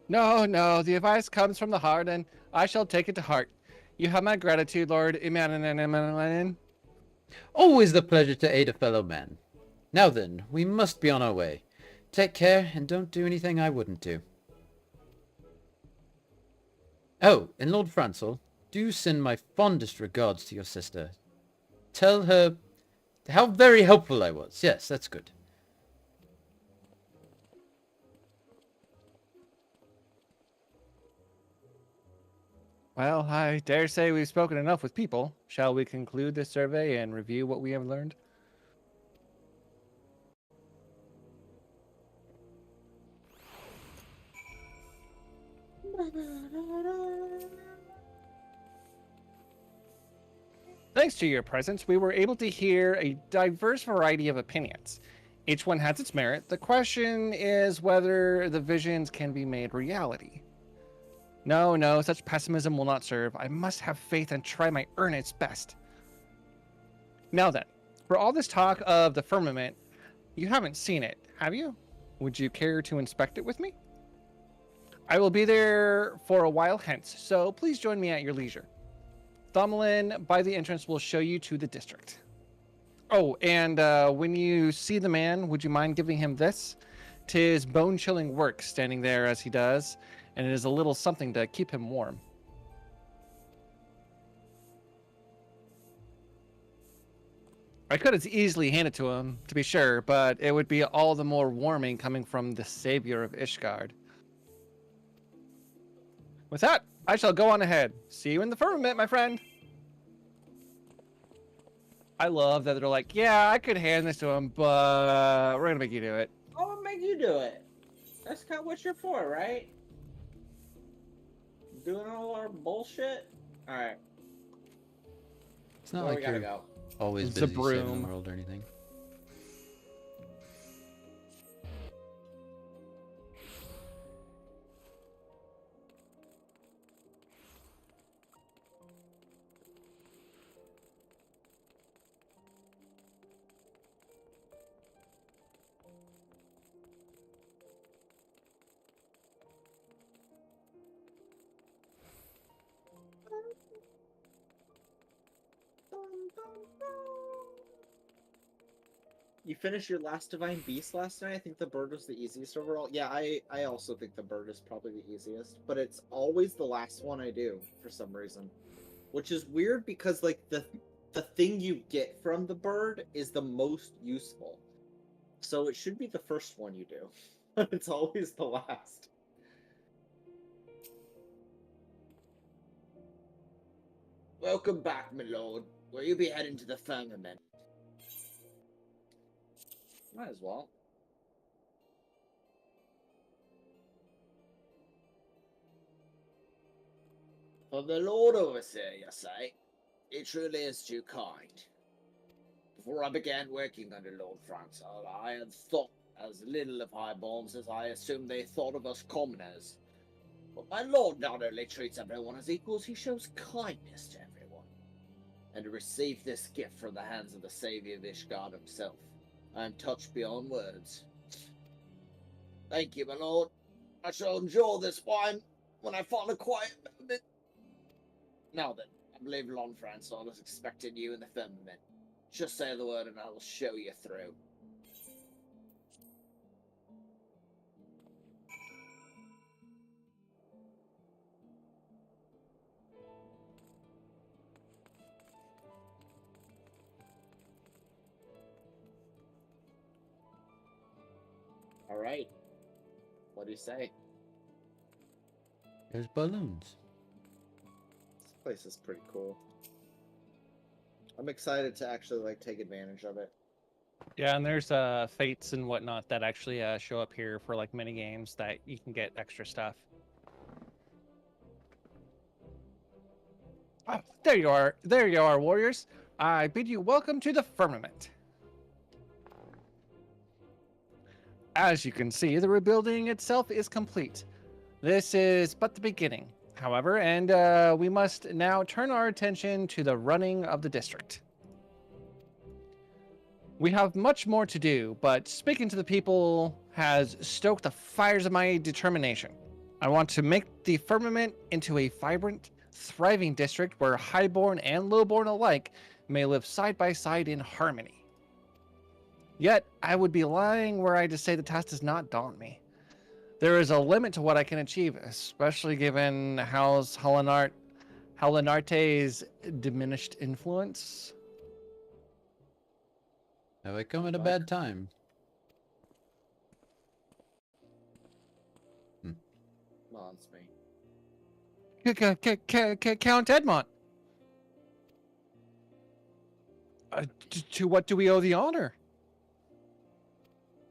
No, the advice comes from the heart, and I shall take it to heart. You have my gratitude, Lord Emmanuel. Always the pleasure to aid a fellow man. Now then, we must be on our way. Take care, and don't do anything I wouldn't do. Oh, and Lord Francel, do send my fondest regards to your sister. Tell her how very helpful I was. Yes, that's good. Well, I dare say we've spoken enough with people. Shall we conclude this survey and review what we have learned? Thanks to your presence, we were able to hear a diverse variety of opinions. Each one has its merit. The question is whether the visions can be made reality. No, such pessimism will not serve. I must have faith and try my earnest's best. Now then, for all this talk of the firmament, you haven't seen it, have you? Would you care to inspect it with me? I will be there for a while hence, so please join me at your leisure. Thumlin by the entrance will show you to the district. Oh, and when you see the man, would you mind giving him this? 'Tis bone-chilling work standing there as he does, and it is a little something to keep him warm. I could as easily hand it to him, to be sure, but it would be all the more warming coming from the savior of Ishgard. With that, I shall go on ahead. See you in the firmament, my friend. I love that they're like, yeah, I could hand this to him, but we're gonna make you do it. I'll make you do it. That's kind of what you're for, right? Doing all our bullshit? Alright. It's not Where like we gotta you're go? always It's a busy saving broom. the world or anything. You finished your last Divine Beast last night. I think the bird was the easiest overall. Yeah, I also think the bird is probably the easiest, but it's always the last one I do for some reason, which is weird because like the thing you get from the bird is the most useful, so it should be the first one you do, but it's always the last. Welcome back, my lord. Will you be heading to the firmament? Might as well. For the Lord Overseer, you say? He truly is too kind. Before I began working under Lord Francis, I had thought as little of highborns as I assumed they thought of us commoners. But my lord not only treats everyone as equals, he shows kindness to everyone. And to receive this gift from the hands of the Saviour of Ishgard himself, I am touched beyond words. Thank you, my lord. I shall enjoy this wine when I find a quiet moment. Now then, I believe Lord Francis is expecting you in the firmament. Just say the word and I will show you through. Alright. What do you say? There's balloons. This place is pretty cool. I'm excited to actually like take advantage of it. Yeah, and there's fates and whatnot that actually show up here for like mini games that you can get extra stuff. Oh, there you are. There you are, warriors. I bid you welcome to the firmament. As you can see, the rebuilding itself is complete. This is but the beginning, however, and we must now turn our attention to the running of the district. We have much more to do, but speaking to the people has stoked the fires of my determination. I want to make the firmament into a vibrant, thriving district where highborn and lowborn alike may live side by side in harmony. Yet, I would be lying were I to say the task does not daunt me. There is a limit to what I can achieve, especially given House Helenarte's diminished influence. Have I come at a bad time? Well, it's me. Count Edmont. To what do we owe the honor?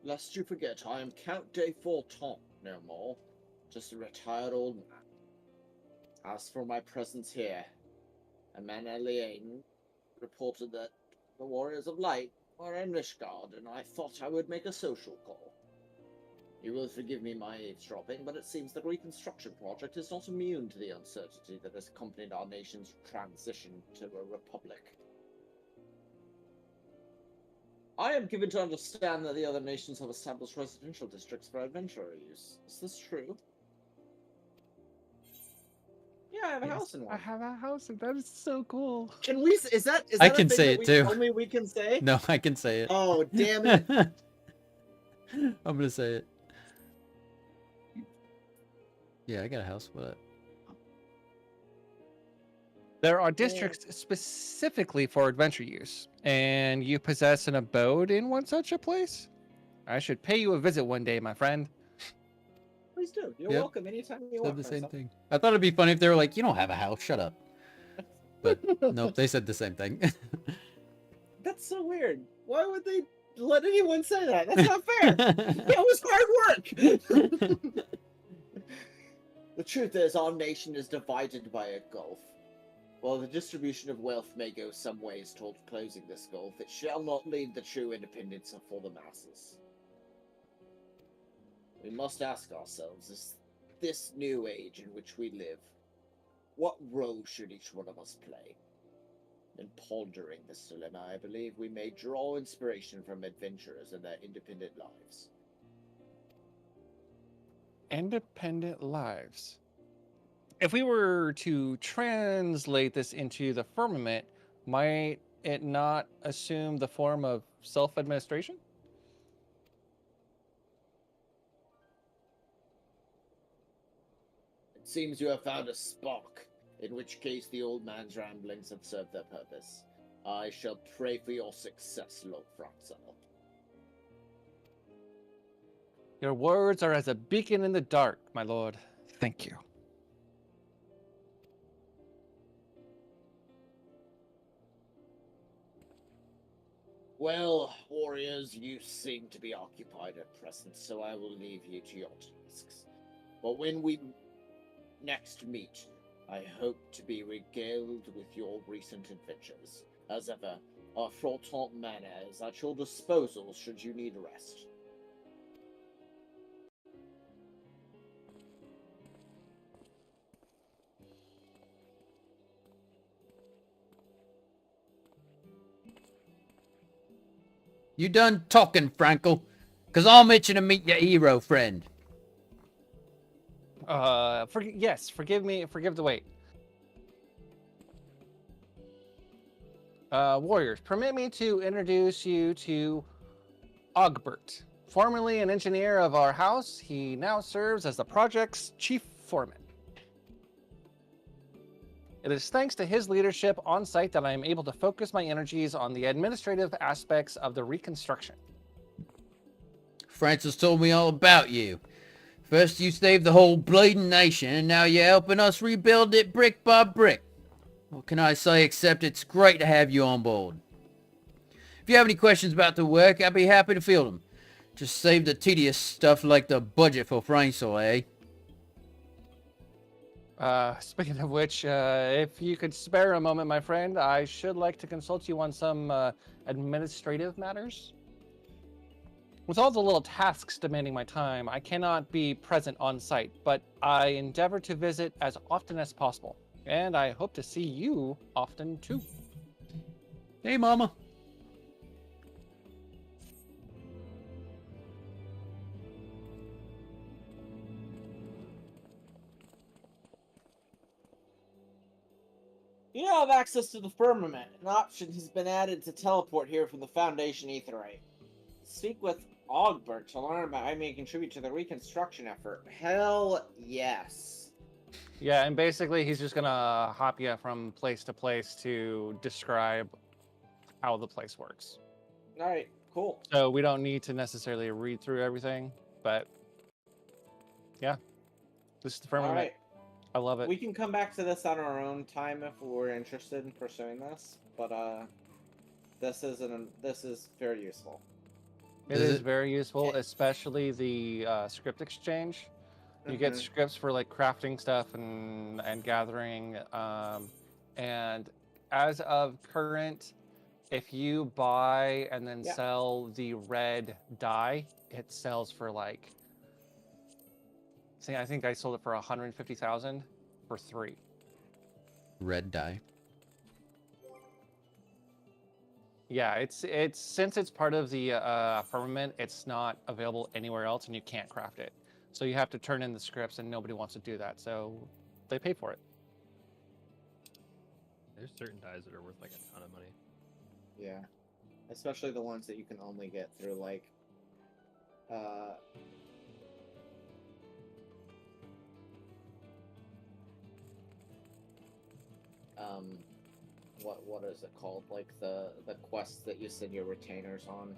Lest you forget, I am Count de Forton, no more. Just a retired old man. As for my presence here, Amanaliane reported that the Warriors of Light were in Ishgard, and I thought I would make a social call. You will forgive me my eavesdropping, but it seems the reconstruction project is not immune to the uncertainty that has accompanied our nation's transition to a republic. I am given to understand that the other nations have established residential districts for adventurer use. Is this true? Yeah, I have a house in one. I have a house, and that is so cool. Can we? Is that I a can thing say that it we too. Only we can say. No, I can say it. Oh, damn it! I'm gonna say it. Yeah, I got a house. What? There are districts specifically for adventure use, and you possess an abode in one such a place? I should pay you a visit one day, my friend. Please do. You're Yep. welcome anytime you Said want. the same Marcel. thing. I thought it'd be funny if they were like, "You don't have a house. Shut up." But nope, they said the same thing. That's so weird. Why would they let anyone say that? That's not fair. It was hard work. The truth is, our nation is divided by a gulf. While the distribution of wealth may go some ways towards closing this gulf, it shall not lead the true independence for the masses. We must ask ourselves, is this new age in which we live, what role should each one of us play? In pondering this dilemma, I believe we may draw inspiration from adventurers and their independent lives. Independent lives. If we were to translate this into the firmament, might it not assume the form of self-administration? It seems you have found a spark, in which case the old man's ramblings have served their purpose. I shall pray for your success, Lord Franzel. Your words are as a beacon in the dark, my lord. Thank you. Well, warriors, you seem to be occupied at present, so I will leave you to your tasks. But when we next meet, I hope to be regaled with your recent adventures. As ever, our Flottant Manor is at your disposal should you need rest. You done talking, Frankel? Cause I'm itching to meet your hero friend. Yes, forgive me, forgive the wait. Warriors, permit me to introduce you to Ogbert. Formerly an engineer of our house, he now serves as the project's chief foreman. It is thanks to his leadership on site that I am able to focus my energies on the administrative aspects of the reconstruction. Francis told me all about you. First you saved the whole bleeding nation, and now you're helping us rebuild it brick by brick. What can I say except it's great to have you on board. If you have any questions about the work, I'd be happy to field them. Just save the tedious stuff like the budget for Francis, eh? Speaking of which, if you could spare a moment, my friend, I should like to consult you on some administrative matters. With all the little tasks demanding my time, I cannot be present on site, but I endeavor to visit as often as possible, and I hope to see you often too. Hey, Mama. You now have access to the firmament. An option has been added to teleport here from the Foundation Aetherite. Speak with Ogbert to learn about how you may contribute to the reconstruction effort. Hell yes. Yeah, and basically he's just gonna hop you from place to place to describe how the place works. Alright, cool. So we don't need to necessarily read through everything, but yeah, this is the firmament. Alright. I love it. We can come back to this on our own time if we're interested in pursuing this, but this is very useful. It is very useful, especially the script exchange. You get scripts for like crafting stuff and gathering. And as of current, if you buy and then sell the red dye, it sells for like, I think I sold it for 150,000 for 3. Red dye. Yeah, it's since it's part of the firmament, it's not available anywhere else, and you can't craft it. So you have to turn in the scripts, and nobody wants to do that, so they pay for it. There's certain dyes that are worth like a ton of money. Yeah, especially the ones that you can only get through like, what is it called? Like the quests that you send your retainers on.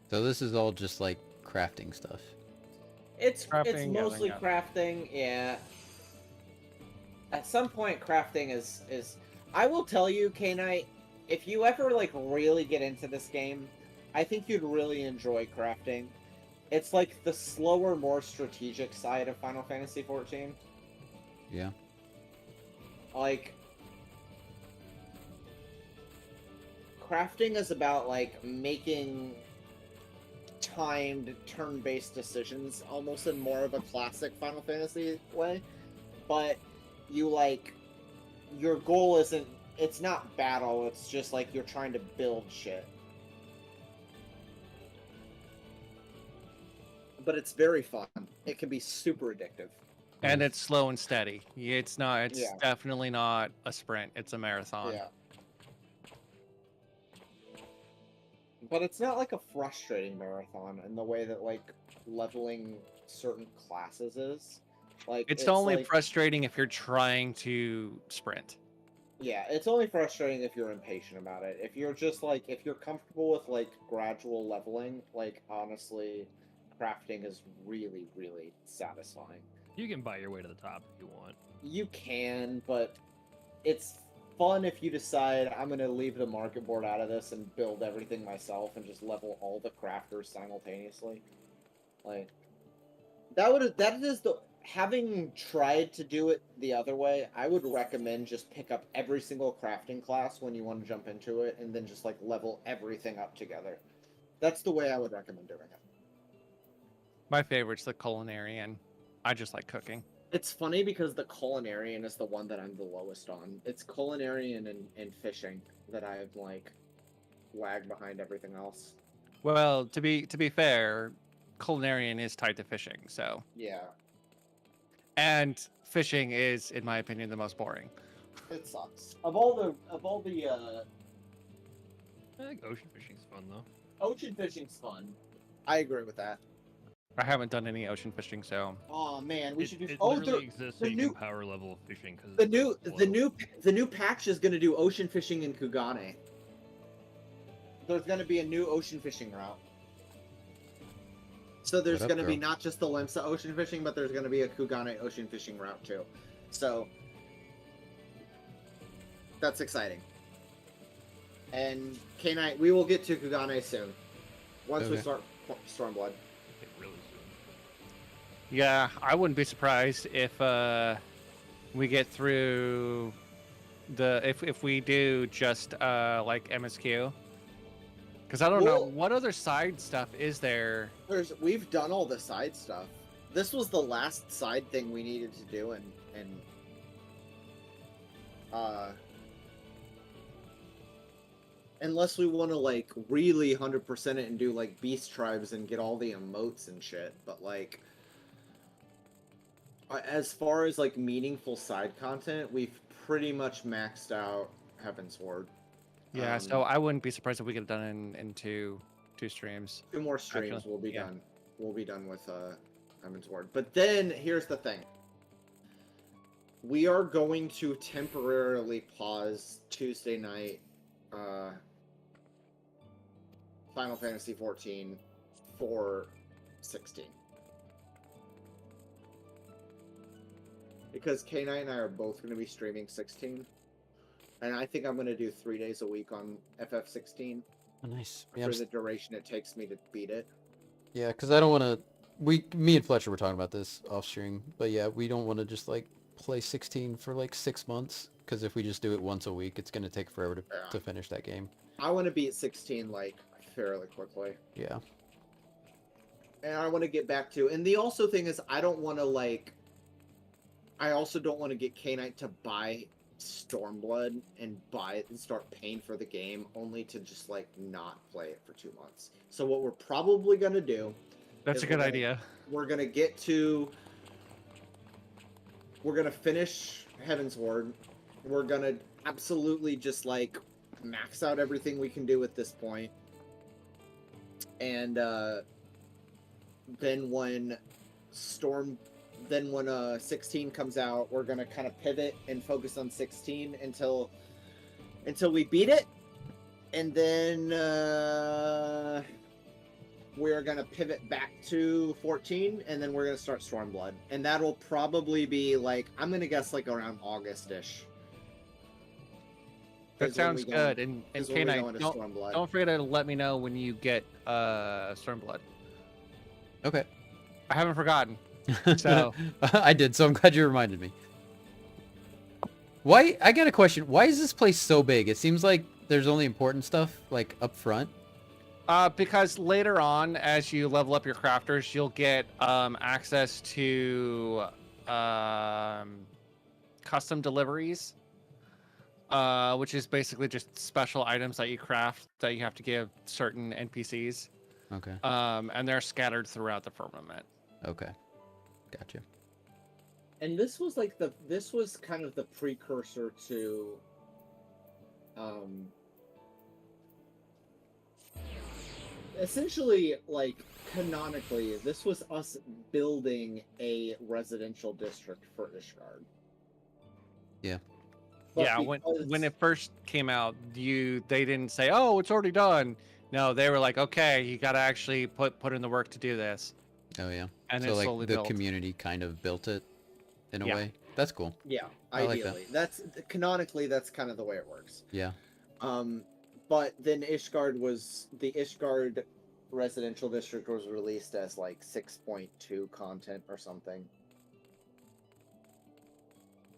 So this is all just like crafting stuff. It's Crafting, mostly yeah. crafting, yeah. At some point, crafting is. I will tell you, K-Nite, if you ever like really get into this game, I think you'd really enjoy crafting. It's like the slower, more strategic side of Final Fantasy XIV. Yeah. Like, crafting is about like making timed turn-based decisions, almost in more of a classic Final Fantasy way. But you like, your goal isn't, it's not battle, it's just like you're trying to build shit. But it's very fun. It can be super addictive. And it's slow and steady. It's not. It's Yeah. definitely not a sprint. It's a marathon. Yeah. But it's not like a frustrating marathon in the way that like leveling certain classes is. Like It's only like, frustrating if you're trying to sprint. yeah, it's only frustrating if you're impatient about it. If you're just like if you're comfortable with like gradual leveling, like honestly, crafting is really, really satisfying. You can buy your way to the top if you want. You can, but it's fun if you decide I'm gonna leave the market board out of this and build everything myself and just level all the crafters simultaneously. Like that is the having tried to do it the other way, I would recommend just pick up every single crafting class when you want to jump into it and then just like level everything up together. That's the way I would recommend doing it. My favorite's the culinarian. I just like cooking. It's funny because the culinarian is the one that I'm the lowest on. It's culinarian and fishing that I have like lagged behind everything else. Well, to be fair, culinarian is tied to fishing, so. Yeah. And fishing is, in my opinion, the most boring. It sucks. Of all the I think ocean fishing's fun though. ocean fishing's fun. I agree with that. I haven't done any ocean fishing, so. Oh man, we should do. It Oh, literally exists so the you new can power level fishing because the new patch is going to do ocean fishing in Kugane. There's going to be a new ocean fishing route. So there's going to be not just the Limsa ocean fishing, but there's going to be a Kugane ocean fishing route too. So that's exciting. And K-Nite, we will get to Kugane soon. Once we start Stormblood. Really soon. Yeah, I wouldn't be surprised if we get through the if we do just like MSQ. Because I don't know what other side stuff is there. We've done all the side stuff. This was the last side thing we needed to do, and unless we want to like really 100% it and do like beast tribes and get all the emotes and shit, but like as far as like meaningful side content, we've pretty much maxed out Heavensward. Yeah, so I wouldn't be surprised if we could have done it in two streams. 2 more streams Actually, will be done. We'll be done with Heavensward. But then here's the thing. We are going to temporarily pause Tuesday night Final Fantasy XIV for 16. Because K-Nite and I are both going to be streaming 16. And I think I'm going to do 3 days a week on FF16. Oh, nice. For the duration it takes me to beat it. Yeah, because I don't want to... Me and Fletcher were talking about this off stream. But yeah, we don't want to just like play 16 for like 6 months. Because if we just do it once a week, it's going to take forever to finish that game. I want to beat 16 like fairly quickly. Yeah. And I want to get back to... And the also thing is, I don't want to like... I also don't want to get K-Nite to buy Stormblood and buy it and start paying for the game only to just like not play it for 2 months. So what we're probably going to do... That's a good idea. We're going to get to... We're going to finish Heavensward. We're going to absolutely just like max out everything we can do at this point. And then when 16 comes out, we're gonna kind of pivot and focus on 16 until we beat it, and then we're gonna pivot back to 14, and then we're gonna start Stormblood, and that'll probably be like, I'm gonna guess like around August-ish. That sounds good. And K-Nite, don't forget to let me know when you get Stormblood. Okay. I haven't forgotten. So I did, so I'm glad you reminded me. Why? I got a question. Why is this place so big? It seems like there's only important stuff like up front. Because later on, as you level up your crafters, you'll get access to custom deliveries, which is basically just special items that you craft that you have to give certain NPCs. Okay. And they're scattered throughout the firmament. Okay. Gotcha. And this was like this was kind of the precursor to essentially, like, canonically, this was us building a residential district for Ishgard. Yeah. But Yeah, when because- it first came out, they didn't say, "Oh, it's already done." No, they were like, "Okay, you got to actually put in the work to do this." Oh yeah. And so it's like slowly the built. community kind of built it in a Yeah. way. That's cool. yeah, I like that. ideally, that's canonically that's kind of the way it works. Yeah. But then the Ishgard residential district was released as like 6.2 content or something.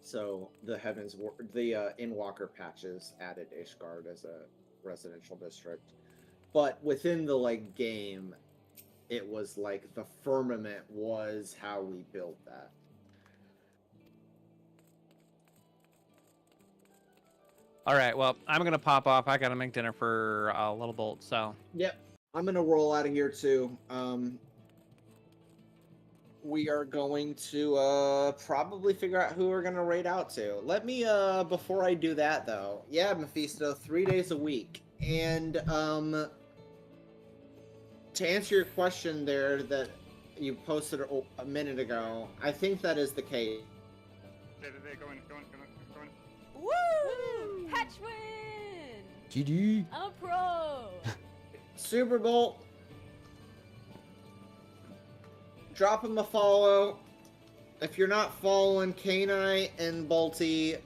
So the Endwalker patches added Ishgard as a residential district, but within the like game, it was like the firmament was how we built that. All right, well, I'm gonna pop off. I gotta make dinner for Little Bolt. So Yep, I'm gonna roll out of here too. We are going to probably figure out who we're gonna raid out to. Let me before I do that though. Yeah, Mephisto, 3 days a week. And to answer your question there that you posted a minute ago, I think that is the case. Going. Woo! Patch win! GG. I'm a pro! Super Bowl. Drop him a follow. If you're not following K-Nite and Bolty,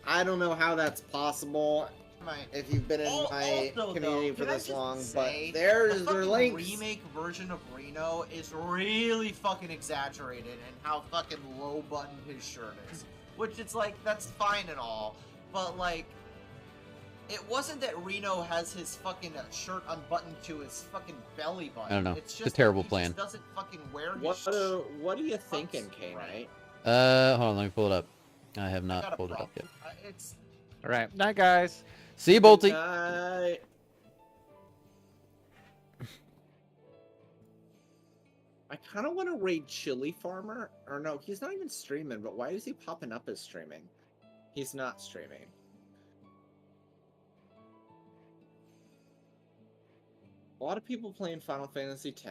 I don't know how that's possible. If you've been in my community for this long, but there's their links. The remake version of Reno is really fucking exaggerated and how fucking low button his shirt is. Which it's like, that's fine and all, but like, it wasn't that Reno has his fucking shirt unbuttoned to his fucking belly button. I don't know. It's just It's a terrible that he plan. Just doesn't fucking wear his What are you thinking, K-Nite? Hold on, let me pull it up. I have I not got a pulled it up problem. yet. It's all right, night, guys. See you, Bolty. I kind of want to raid Chili Farmer. Or no, he's not even streaming, but why is he popping up as streaming? He's not streaming. A lot of people playing Final Fantasy X.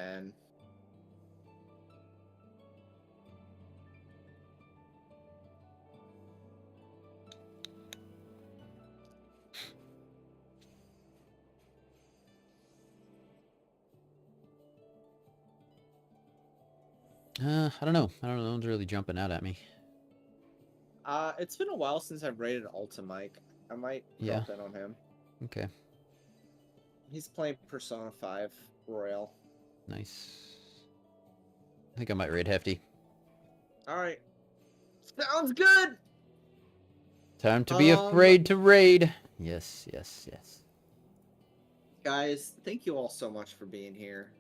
I don't know. No one's really jumping out at me. It's been a while since I've raided Ultimike. I might drop in on him. Okay. He's playing Persona 5 Royal. Nice. I think I might raid Hefty. Alright. Sounds good! Time to be afraid to raid. Yes. Guys, thank you all so much for being here.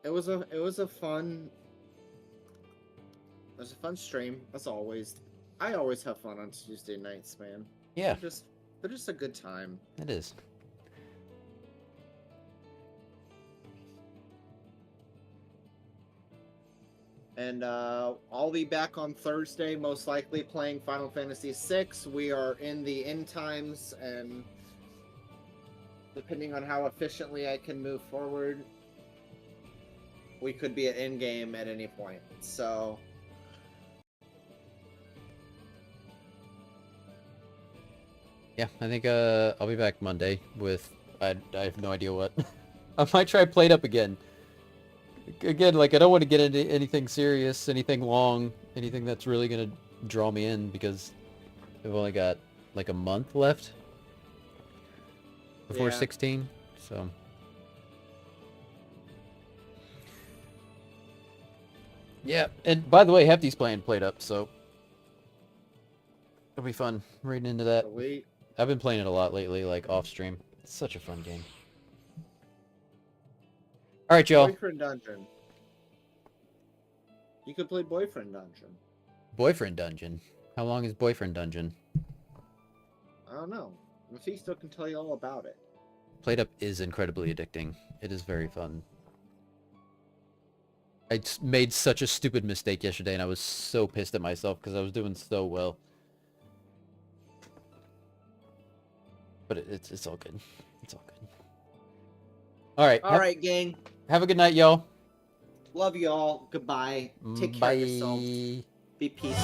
It was a fun stream, as always. I always have fun on Tuesday nights, man. Yeah. They're just a good time. It is. And I'll be back on Thursday, most likely playing Final Fantasy VI. We are in the end times, and depending on how efficiently I can move forward, we could be at endgame at any point. So Yeah, I think I'll be back Monday with I have no idea what. I might try Played Up again. Again, like I don't want to get into anything serious, anything long, anything that's really gonna draw me in because I've only got like a month left before 16, so. Yeah, and by the way, Hefty's playing Played Up, so it'll be fun reading into that. Sweet. I've been playing it a lot lately, like off stream. It's such a fun game. All right, y'all. Boyfriend Dungeon. You could play Boyfriend Dungeon. Boyfriend Dungeon. How long is Boyfriend Dungeon? I don't know. Mephisto can tell you all about it. Played Up is incredibly addicting. It is very fun. made such a stupid mistake yesterday, and I was so pissed at myself because I was doing so well. But it's all good. It's all good. All right. All right, gang. Have a good night, y'all. Love you all. Goodbye. Take care Bye. of yourself. Be peaceful.